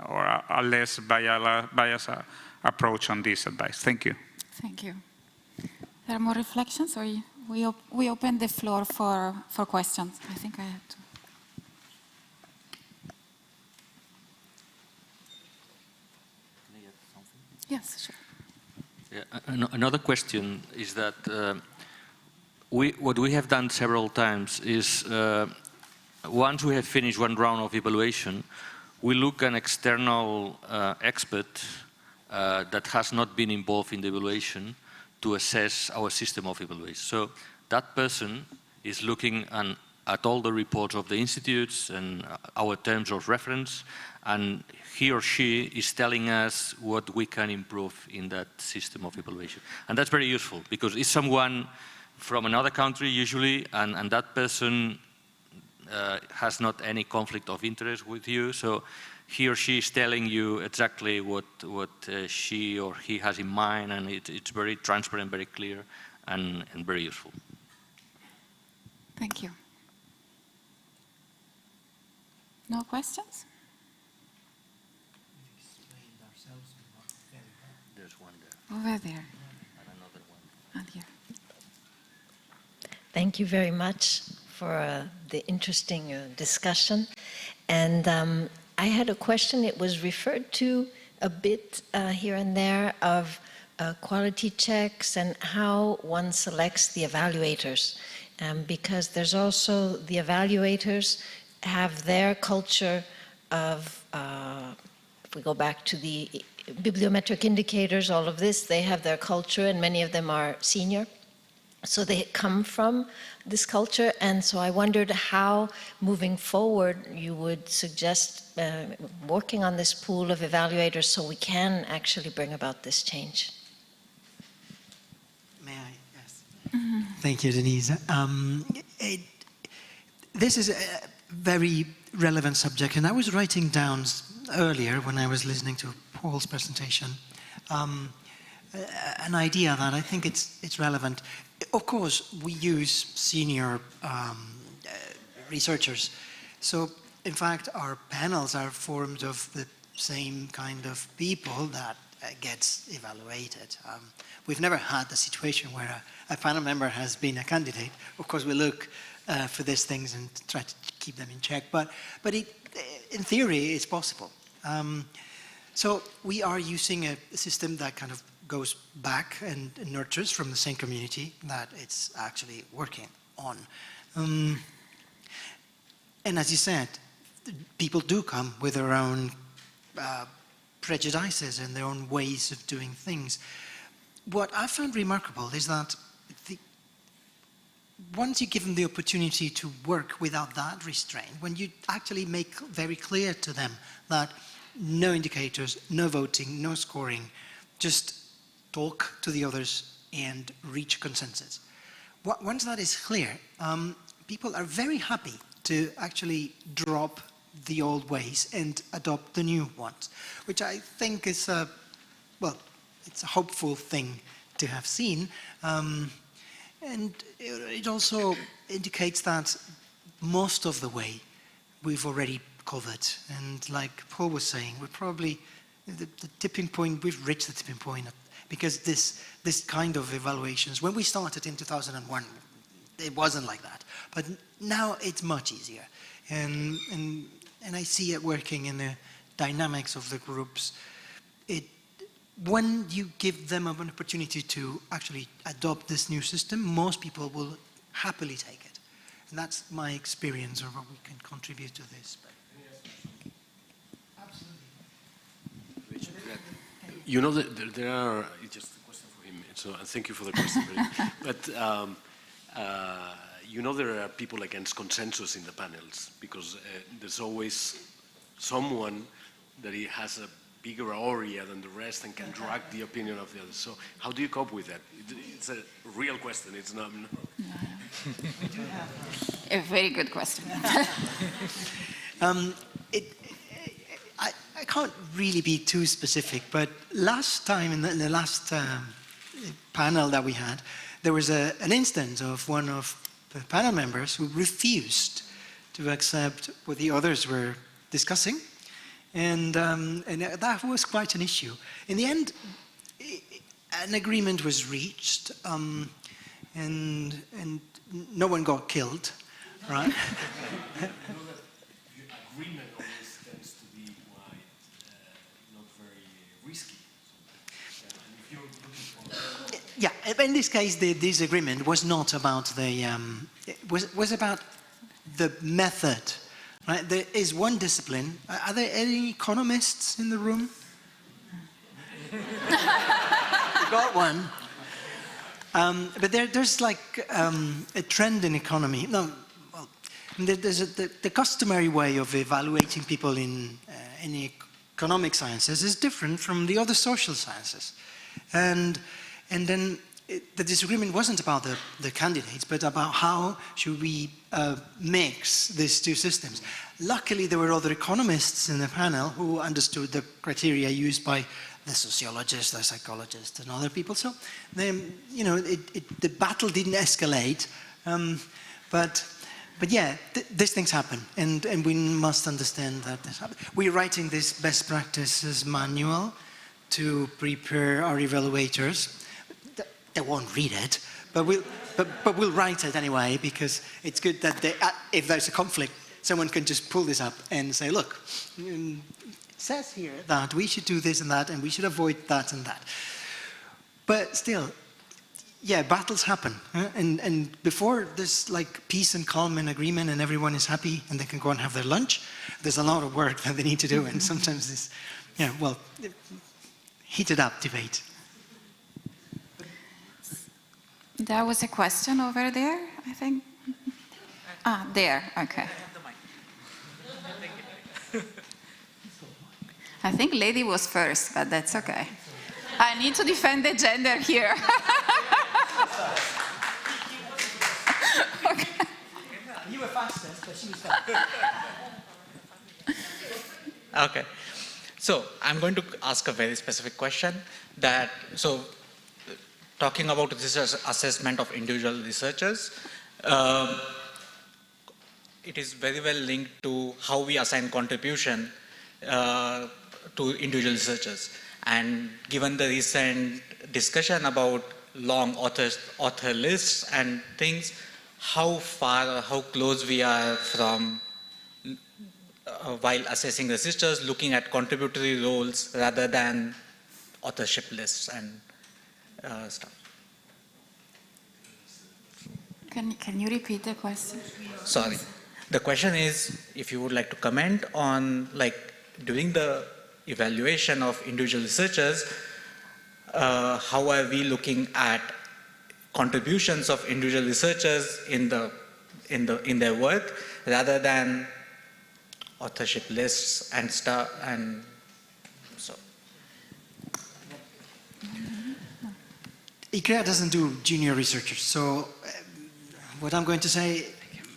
or a less biased approach on this advice. Thank you. Thank you. There are more reflections, or we open the floor for questions? I think I have to. Yes, sure. Yeah, another question is that what we have done several times is once we have finished one round of evaluation, we look an external expert that has not been involved in the evaluation to assess our system of evaluation. So that person is looking at all the reports of the institutes and our terms of reference, and he or she is telling us what we can improve in that system of evaluation. And that's very useful, because it's someone from another country usually, and that person has not any conflict of interest with you, so he or she is telling you exactly what she or he has in mind, and it's very transparent, very clear, and very useful. Thank you. No questions? There's one there. Over there. And another one. And here. Thank you very much for the interesting discussion. And I had a question. It was referred to a bit here and there of quality checks and how one selects the evaluators. Because there's also the evaluators have their culture of, if we go back to the bibliometric indicators, all of this, they have their culture, and many of them are senior. So they come from this culture, and so I wondered how, moving forward, you would suggest working on this pool of evaluators so we can actually bring about this change. May I? Yes. Thank you, Denise. This is a very relevant subject, and I was writing down earlier when I was listening to Paul's presentation an idea that I think it's relevant. Of course, we use senior researchers. So, in fact, our panels are formed of the same kind of people that gets evaluated. We've never had a situation where a panel member has been a candidate. Of course, we look for these things and try to keep them in check. But in theory, it's possible. So we are using a system that kind of goes back and nurtures from the same community that it's actually working on. And as you said, people do come with their own prejudices and their own ways of doing things. What I found remarkable is that once you give them the opportunity to work without that restraint, when you actually make very clear to them that no indicators, no voting, no scoring, just talk to the others and reach consensus. Once that is clear, people are very happy to actually drop the old ways and adopt the new ones, which I think is it's a hopeful thing to have seen. And it also indicates that most of the way we've already covered. And like Paul was saying, we're probably the tipping point, we've reached the tipping point, because this kind of evaluations, when we started in 2001, it wasn't like that. But now it's much easier. And I see it working in the dynamics of the groups. When you give them an opportunity to actually adopt this new system, most people will happily take it. And that's my experience of what we can contribute to this. Absolutely. You know, there are, it's just a question for him, so thank you for the question. But you know, there are people against consensus in the panels, because there's always someone that he has a bigger area than the rest and can drag the opinion of the others. So how do you cope with that? It's a real question, it's not... A very good question. I can't really be too specific, but last time, in the last panel that we had, there was an instance of one of the panel members who refused to accept what the others were discussing. And that was quite an issue. In the end, an agreement was reached, and no one got killed, right? The agreement always tends to be quite not very risky. Yeah, in this case, the disagreement was not about the was about the method. Right? There is one discipline. Are there any economists in the room? You got one. But there's like a trend in economy. No, well, there's the customary way of evaluating people in economic sciences is different from the other social sciences. And then the disagreement wasn't about the candidates, but about how should we mix these two systems. Luckily, there were other economists in the panel who understood the criteria used by the sociologists, the psychologists, and other people. So, the battle didn't escalate, but yeah, these things happen, and we must understand that this happens. We're writing this best practices manual to prepare our evaluators. They won't read it, but we'll write it anyway, because it's good that if there's a conflict, someone can just pull this up and say, look, it says here that we should do this and that, and we should avoid that and that. But still, yeah, battles happen. And before there's like peace and calm and agreement and everyone is happy and they can go and have their lunch, there's a lot of work that they need to do. And sometimes this, heated up debate. There was a question over there, I think. There, okay. I think lady was first, but that's okay. I need to defend the gender here. Okay. You were fastest, but she was fast. Okay. So I'm going to ask a very specific question talking about this assessment of individual researchers, it is very well linked to how we assign contribution to individual researchers. And given the recent discussion about long author lists and things, how close we are from, while assessing researchers, looking at contributory roles rather than authorship lists and stuff. Can you repeat the question? Sorry. The question is, if you would like to comment on, during the evaluation of individual researchers, how are we looking at contributions of individual researchers in their work rather than authorship lists and stuff, and so. ICREA doesn't do junior researchers, so what I'm going to say,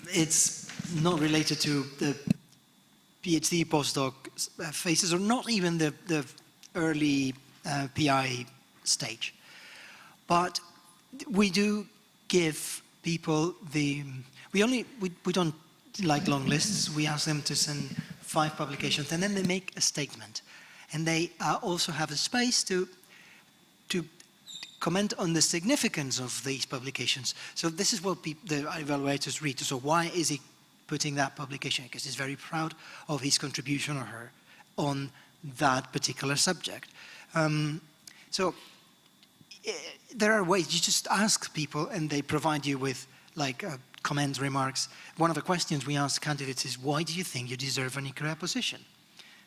it's not related to the PhD postdoc phases, or not even the early PI stage. But we do give people we don't like long lists. We ask them to send 5 publications, and then they make a statement. And they also have a space to comment on the significance of these publications. So this is what the evaluators read. So why is he putting that publication? Because he's very proud of his contribution or her on that particular subject. So there are ways. You just ask people and they provide you with comments, remarks. One of the questions we ask candidates is, why do you think you deserve an ICREA position?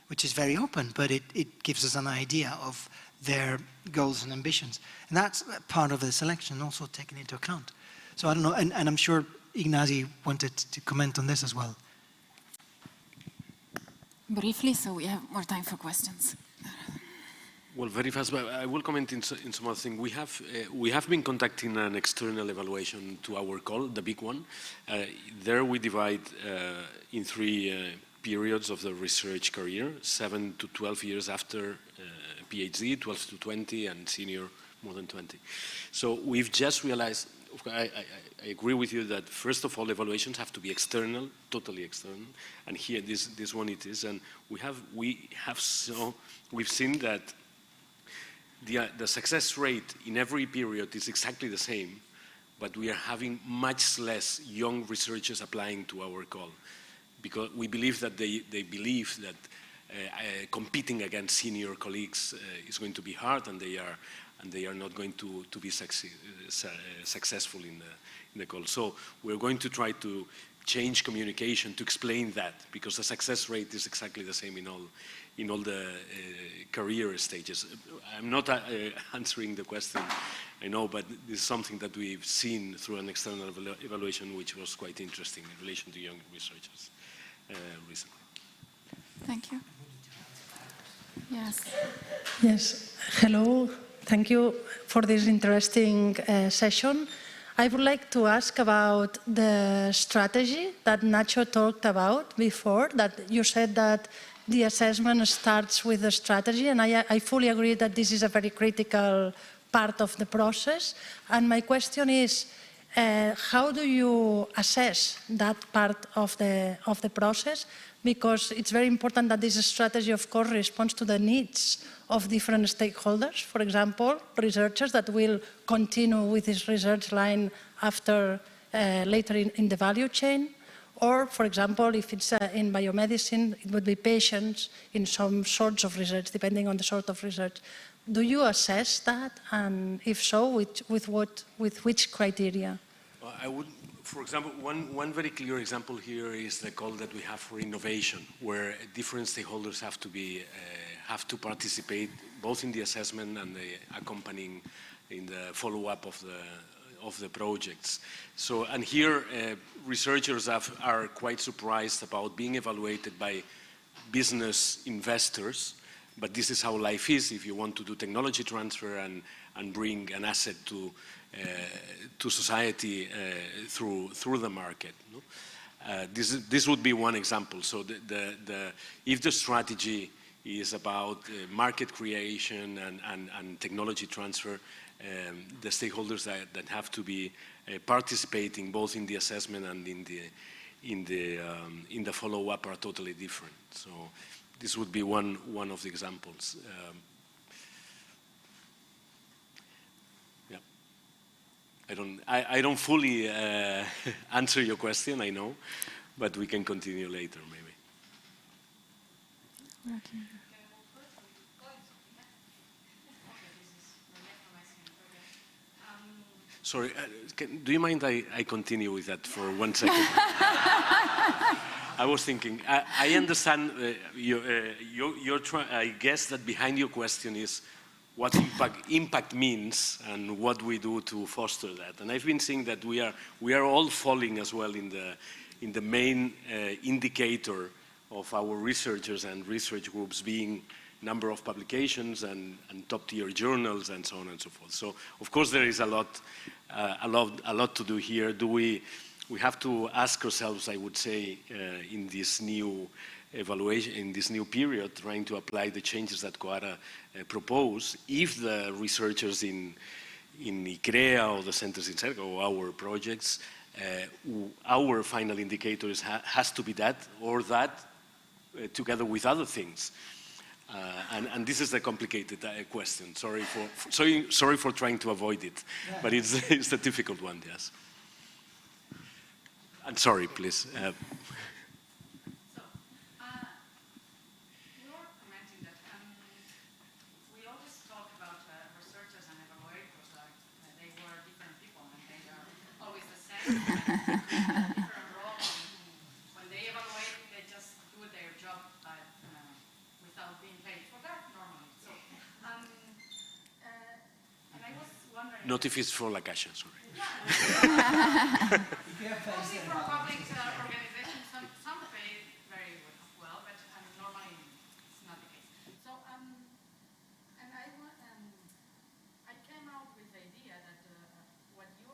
Which is very open, but it gives us an idea of their goals and ambitions. And that's part of the selection, also taken into account. So I don't know, and I'm sure Ignasi wanted to comment on this as well. Briefly, so we have more time for questions. Well, very fast, but I will comment in some other thing. We have been conducting an external evaluation to our call, the big one. There we divide in 3 periods of the research career, 7 to 12 years after PhD, 12 to 20, and senior more than 20. So we've just realized, I agree with you that first of all, evaluations have to be external, totally external, and here this one it is, and we've seen that the success rate in every period is exactly the same, but we are having much less young researchers applying to our call, because we believe that they believe that competing against senior colleagues is going to be hard, and they are and they are not going to be successful in the call. So we're going to try to change communication to explain that, because the success rate is exactly the same in all the career stages. I'm not answering the question, I know, but this is something that we've seen through an external evaluation, which was quite interesting in relation to young researchers recently. Thank you. Yes. Yes. Hello. Thank you for this interesting session. I would like to ask about the strategy that Nacho talked about before, that you said that the assessment starts with the strategy, and I fully agree that this is a very critical part of the process. And my question is, how do you assess that part of the process? Because it's very important that this strategy, of course, responds to the needs of different stakeholders. For example, researchers that will continue with this research line after later in the value chain. Or, for example, if it's in biomedicine, it would be patients in some sorts of research, depending on the sort of research. Do you assess that? And if so, with which criteria? Well, I would, for example, one very clear example here is the call that we have for innovation, where different stakeholders have to participate both in the assessment and the accompanying in the follow-up of the projects. So, and here researchers are quite surprised about being evaluated by business investors, but this is how life is if you want to do technology transfer and bring an asset to society through the market. No? This would be one example. So if the strategy is about market creation and technology transfer, the stakeholders that have to be participating both in the assessment and in the follow-up are totally different. So this would be one of the examples. I don't fully answer your question, I know, but we can continue later, maybe. Okay. Sorry, do you mind I continue with that for 1 second? I was thinking, I understand, I guess that behind your question is what impact means and what we do to foster that. And I've been seeing that we are all falling as well in the main indicator of our researchers and research groups being number of publications and top-tier journals and so on and so forth. So of course there is a lot to do here. We have to ask ourselves, I would say, in this new evaluation, in this new period, trying to apply the changes that COARA propose, if the researchers in ICREA or the centers in CERCA or our projects, our final indicator has to be that or that together with other things. And this is a complicated question. Sorry for trying to avoid it, but it's a difficult one, yes. And sorry, please. Different role. When they evaluate, they just do their job without being paid for that normally. So, and I was wondering. Not if it's for La Caixa, sorry. Mostly for public organizations, some pay very well, but normally it's not the case. So, and I came out with the idea that what you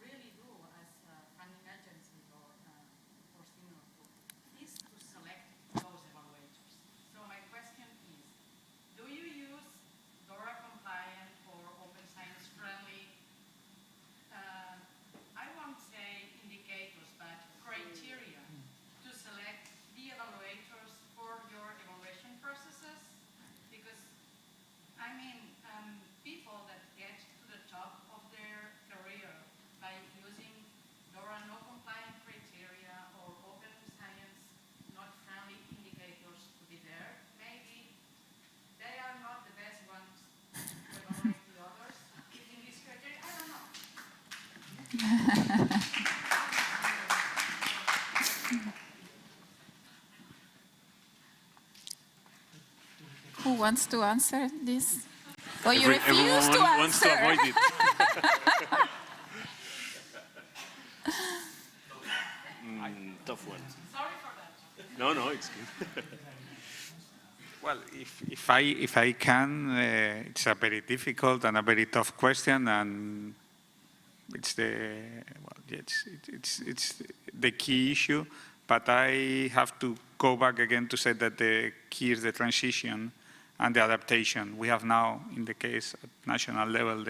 really do as funding agencies or similar is to select those evaluators. So my question is, do you use DORA compliant or open science friendly, I won't say indicators, but criteria Who wants to answer this? Or you refuse Everyone to answer? wants to avoid it. Tough one. Sorry for that. No, it's good. Well, if I can, it's a very difficult and a very tough question, and it's the key issue. But I have to go back again to say that the key is the transition and the adaptation. We have now, in the case at national level,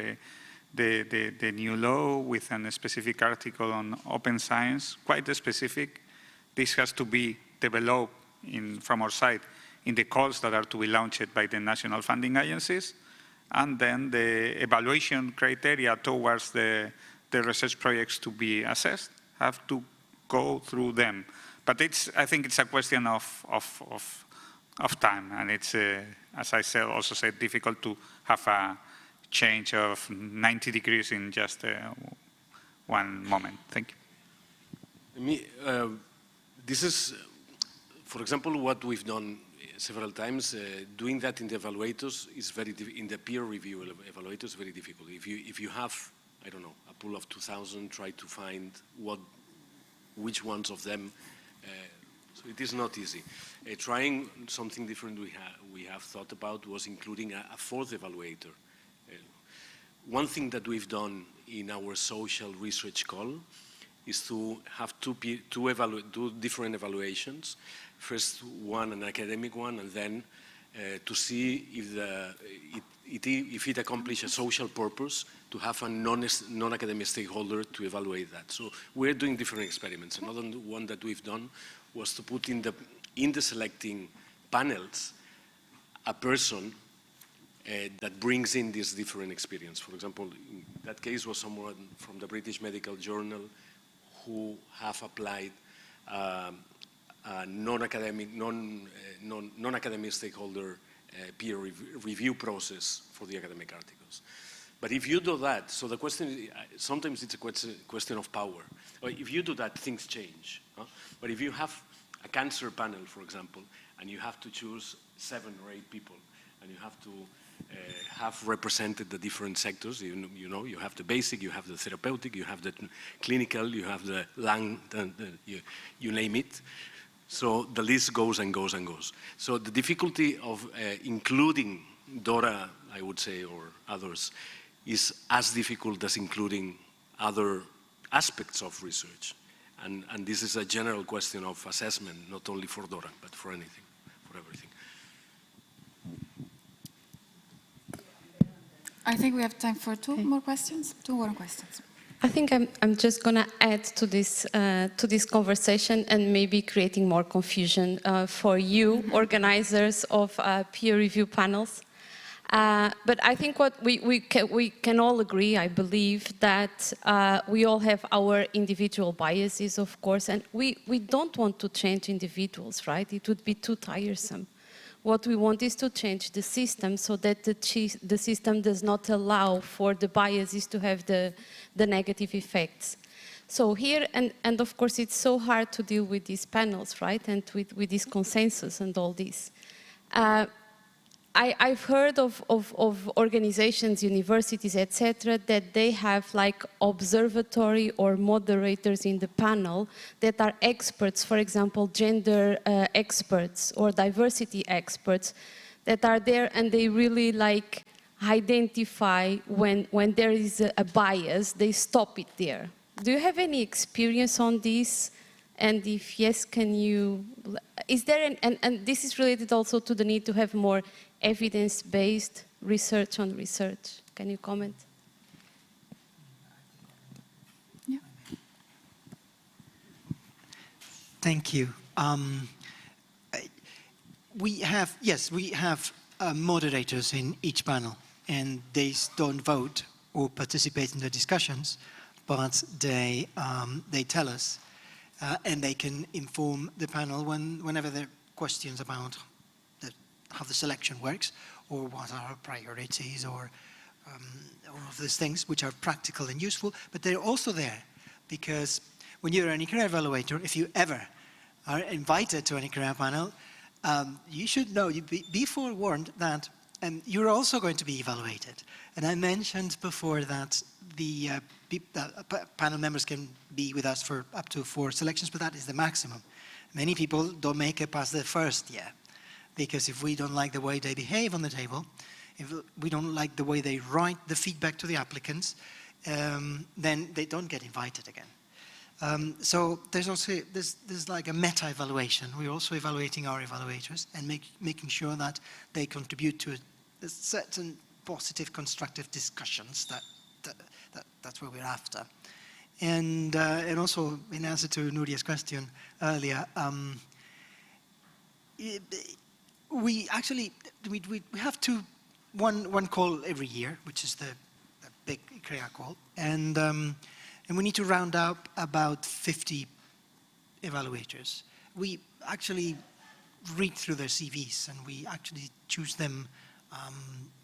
the new law with a specific article on open science, quite specific. This has to be developed from our side in the calls that are to be launched by the national funding agencies, and then the evaluation criteria towards the research projects to be assessed have to go through them. But I think it's a question of time, and it's, as I also said, difficult to have a change of 90 degrees in just one moment. Thank you. This is, for example, what we've done several times. Doing that in the evaluators is in the peer review evaluators, very difficult. If you have, I don't know, a pool of 2,000, try to find which ones of them. So it is not easy. Trying something different we have thought about was including a fourth evaluator. One thing that we've done in our social research call is to have two different evaluations. First one, an academic one, and then to see if it accomplishes a social purpose, to have a non-academic stakeholder to evaluate that. So we're doing different experiments. Another one that we've done was to put in the selecting panels a person that brings in this different experience. For example, in that case was someone from the British Medical Journal who have applied a non-academic stakeholder peer review process for the academic articles. But if you do that, so the question is, sometimes it's a question of power. If you do that, things change. Huh? But if you have a cancer panel, for example, and you have to choose 7 or 8 people, and you have to have represented the different sectors, you know, you have the basic, you have the therapeutic, you have the clinical, you have the lung, you name it. So the list goes and goes and goes. So the difficulty of including DORA, I would say, or others, is as difficult as including other aspects of research. And this is a general question of assessment, not only for DORA, but for anything, for everything. I think we have time for 2 more questions. 2 more questions. I think I'm just going to add to this conversation and maybe creating more confusion for you, organizers of peer review panels. But I think what we can all agree, I believe, that we all have our individual biases, of course, and we don't want to change individuals, right? It would be too tiresome. What we want is to change the system so that the system does not allow for the biases to have the negative effects. So here, and of course, it's so hard to deal with these panels, right? And with this consensus and all this. I've heard of organizations, universities, etc., that they have like observatory or moderators in the panel that are experts, for example, gender experts or diversity experts that are there, and they really like identify when there is a bias, they stop it there. Do you have any experience on this? And if yes, can you, is there, and this is related also to the need to have more evidence-based research on research. Can you comment? Yeah. Thank you. We have moderators in each panel, and they don't vote or participate in the discussions, but they tell us, and they can inform the panel whenever there are questions about how the selection works, or what are our priorities, or all of these things which are practical and useful, but they're also there because when you're an ICREA evaluator, if you ever are invited to an ICREA panel, you should know, be forewarned that you're also going to be evaluated. And I mentioned before that the panel members can be with us for up to 4 selections, but that is the maximum. Many people don't make it past the first year, because if we don't like the way they behave on the table, if we don't like the way they write the feedback to the applicants, then they don't get invited again. So there's also there's like a meta-evaluation. We're also evaluating our evaluators and making sure that they contribute to a certain positive, constructive discussions. That's what we're after. And also, in answer to Nuria's question earlier, we actually we have one call every year, which is the big ICREA call, and we need to round up about 50 evaluators. We actually read through their CVs, and we actually choose them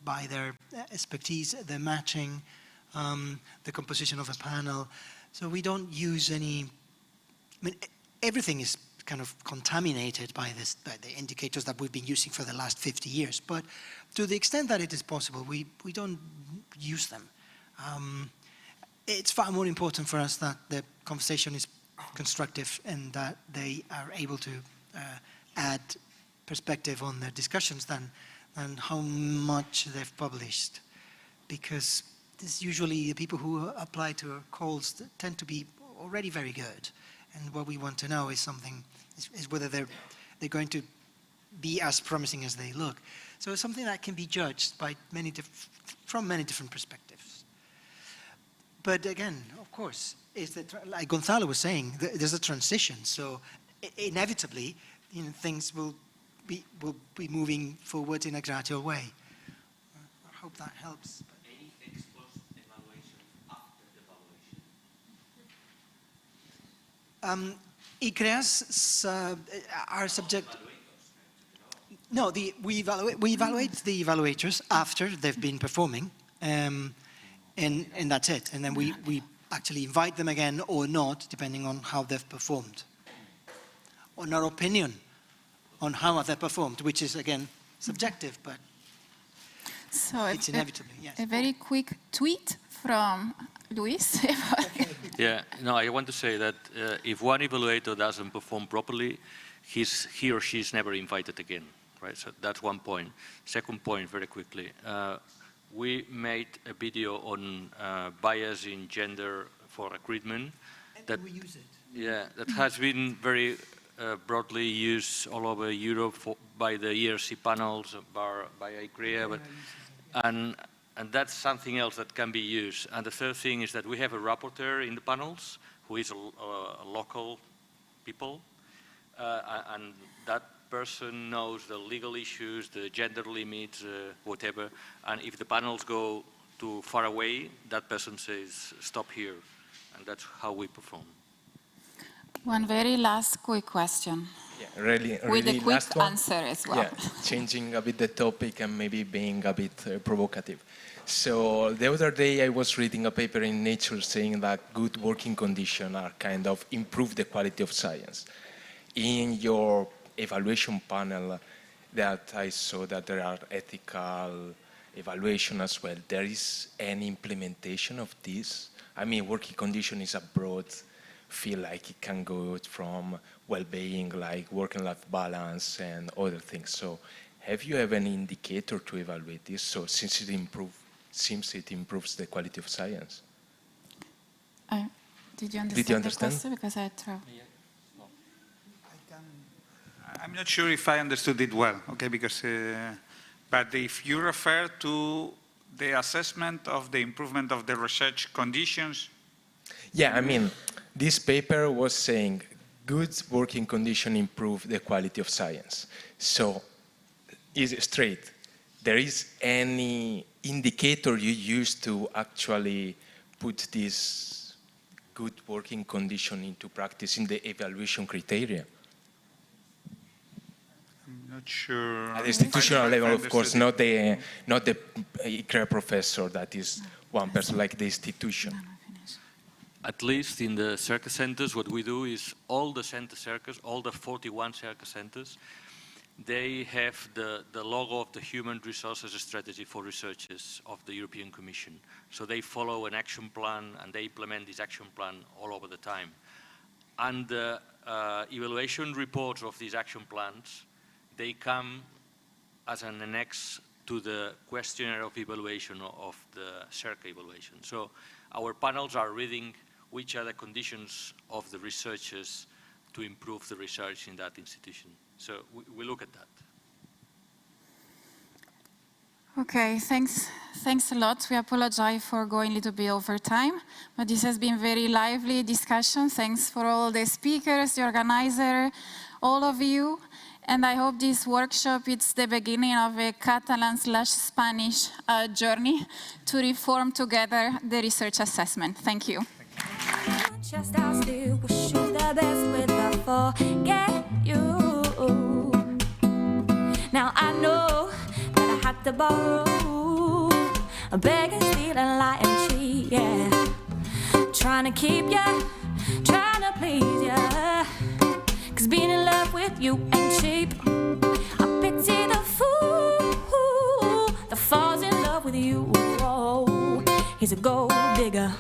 by their expertise, their matching, the composition of a panel. So we don't use any, I mean, everything is kind of contaminated by the indicators that we've been using for the last 50 years. But to the extent that it is possible, we don't use them. It's far more important for us that the conversation is constructive and that they are able to add perspective on their discussions than how much they've published. Because this usually the people who apply to our calls tend to be already very good. And what we want to know is is whether they're going to be as promising as they look. So it's something that can be judged by from many different perspectives. But again, of course, like Gonzalo was saying, there's a transition. So inevitably, things will be moving forward in a gradual way. I hope that helps. Any ex-post evaluation after the evaluation? ICREAs are subject. No, we evaluate the evaluators after they've been performing, and that's it. And then we actually invite them again or not, depending on how they've performed, on our opinion on how they've performed, which is again subjective, but so it's inevitably, yes. A very quick tweet from Luis. Yeah, no, I want to say that if one evaluator doesn't perform properly, he or she is never invited again, right? So that's one point. Second point, very quickly. We made a video on bias in gender for recruitment. And we use it. Yeah, that has been very broadly used all over Europe by the ERC panels, by ICREA, and that's something else that can be used. And the third thing is that we have a rapporteur in the panels who is a local people, and that person knows the legal issues, the gender limits, whatever, and if the panels go too far away, that person says, stop here, and that's how we perform. One very last quick question. Yeah, really with a quick last one. answer as well. Yeah, changing a bit the topic and maybe being a bit provocative. So the other day I was reading a paper in Nature saying that good working conditions are kind of improve the quality of science. In your evaluation panel that I saw that there are ethical evaluation as well. There is any implementation of this? I mean, working condition is a broad feel like it can go from well-being, like work-and-life balance and other things. So have you have any indicator to evaluate this? So since it improves the quality of science. Did you understand the question? Because I throw. I'm not sure if I understood it well, okay, because, but if you refer to the assessment of the improvement of the research conditions. Yeah, I mean, this paper was saying good working conditions improve the quality of science. So, is it straight? There is any indicator you use to actually put this good working condition into practice in the evaluation criteria? I'm not sure. At the institutional level, of course, not the ICREA professor, that is one person, like the institution. At least in the circus centers, what we do is all the center circus, all the 41 circus centers, they have the logo of the Human Resources Strategy for Researchers of the European Commission. So they follow an action plan and they implement this action plan all over the time. And the evaluation reports of these action plans, they come as an annex to the questionnaire of evaluation of the CERCA evaluation. So our panels are reading which are the conditions of the researchers to improve the research in that institution. So we look at that. Okay, thanks a lot. We apologize for going a little bit over time, but this has been very lively discussion. Thanks for all the speakers, the organizer, all of you. And I hope this workshop is the beginning of a Catalan/Spanish journey to reform together the research assessment. Thank you. Just I still wish you the best with the forget you. Now I know that I had to borrow, beg and steal and lie and cheat, yeah. Trying to keep ya, trying to please ya, 'cause being in love with you ain't cheap. I pity the fool that falls in love with you. Oh, he's a gold digger.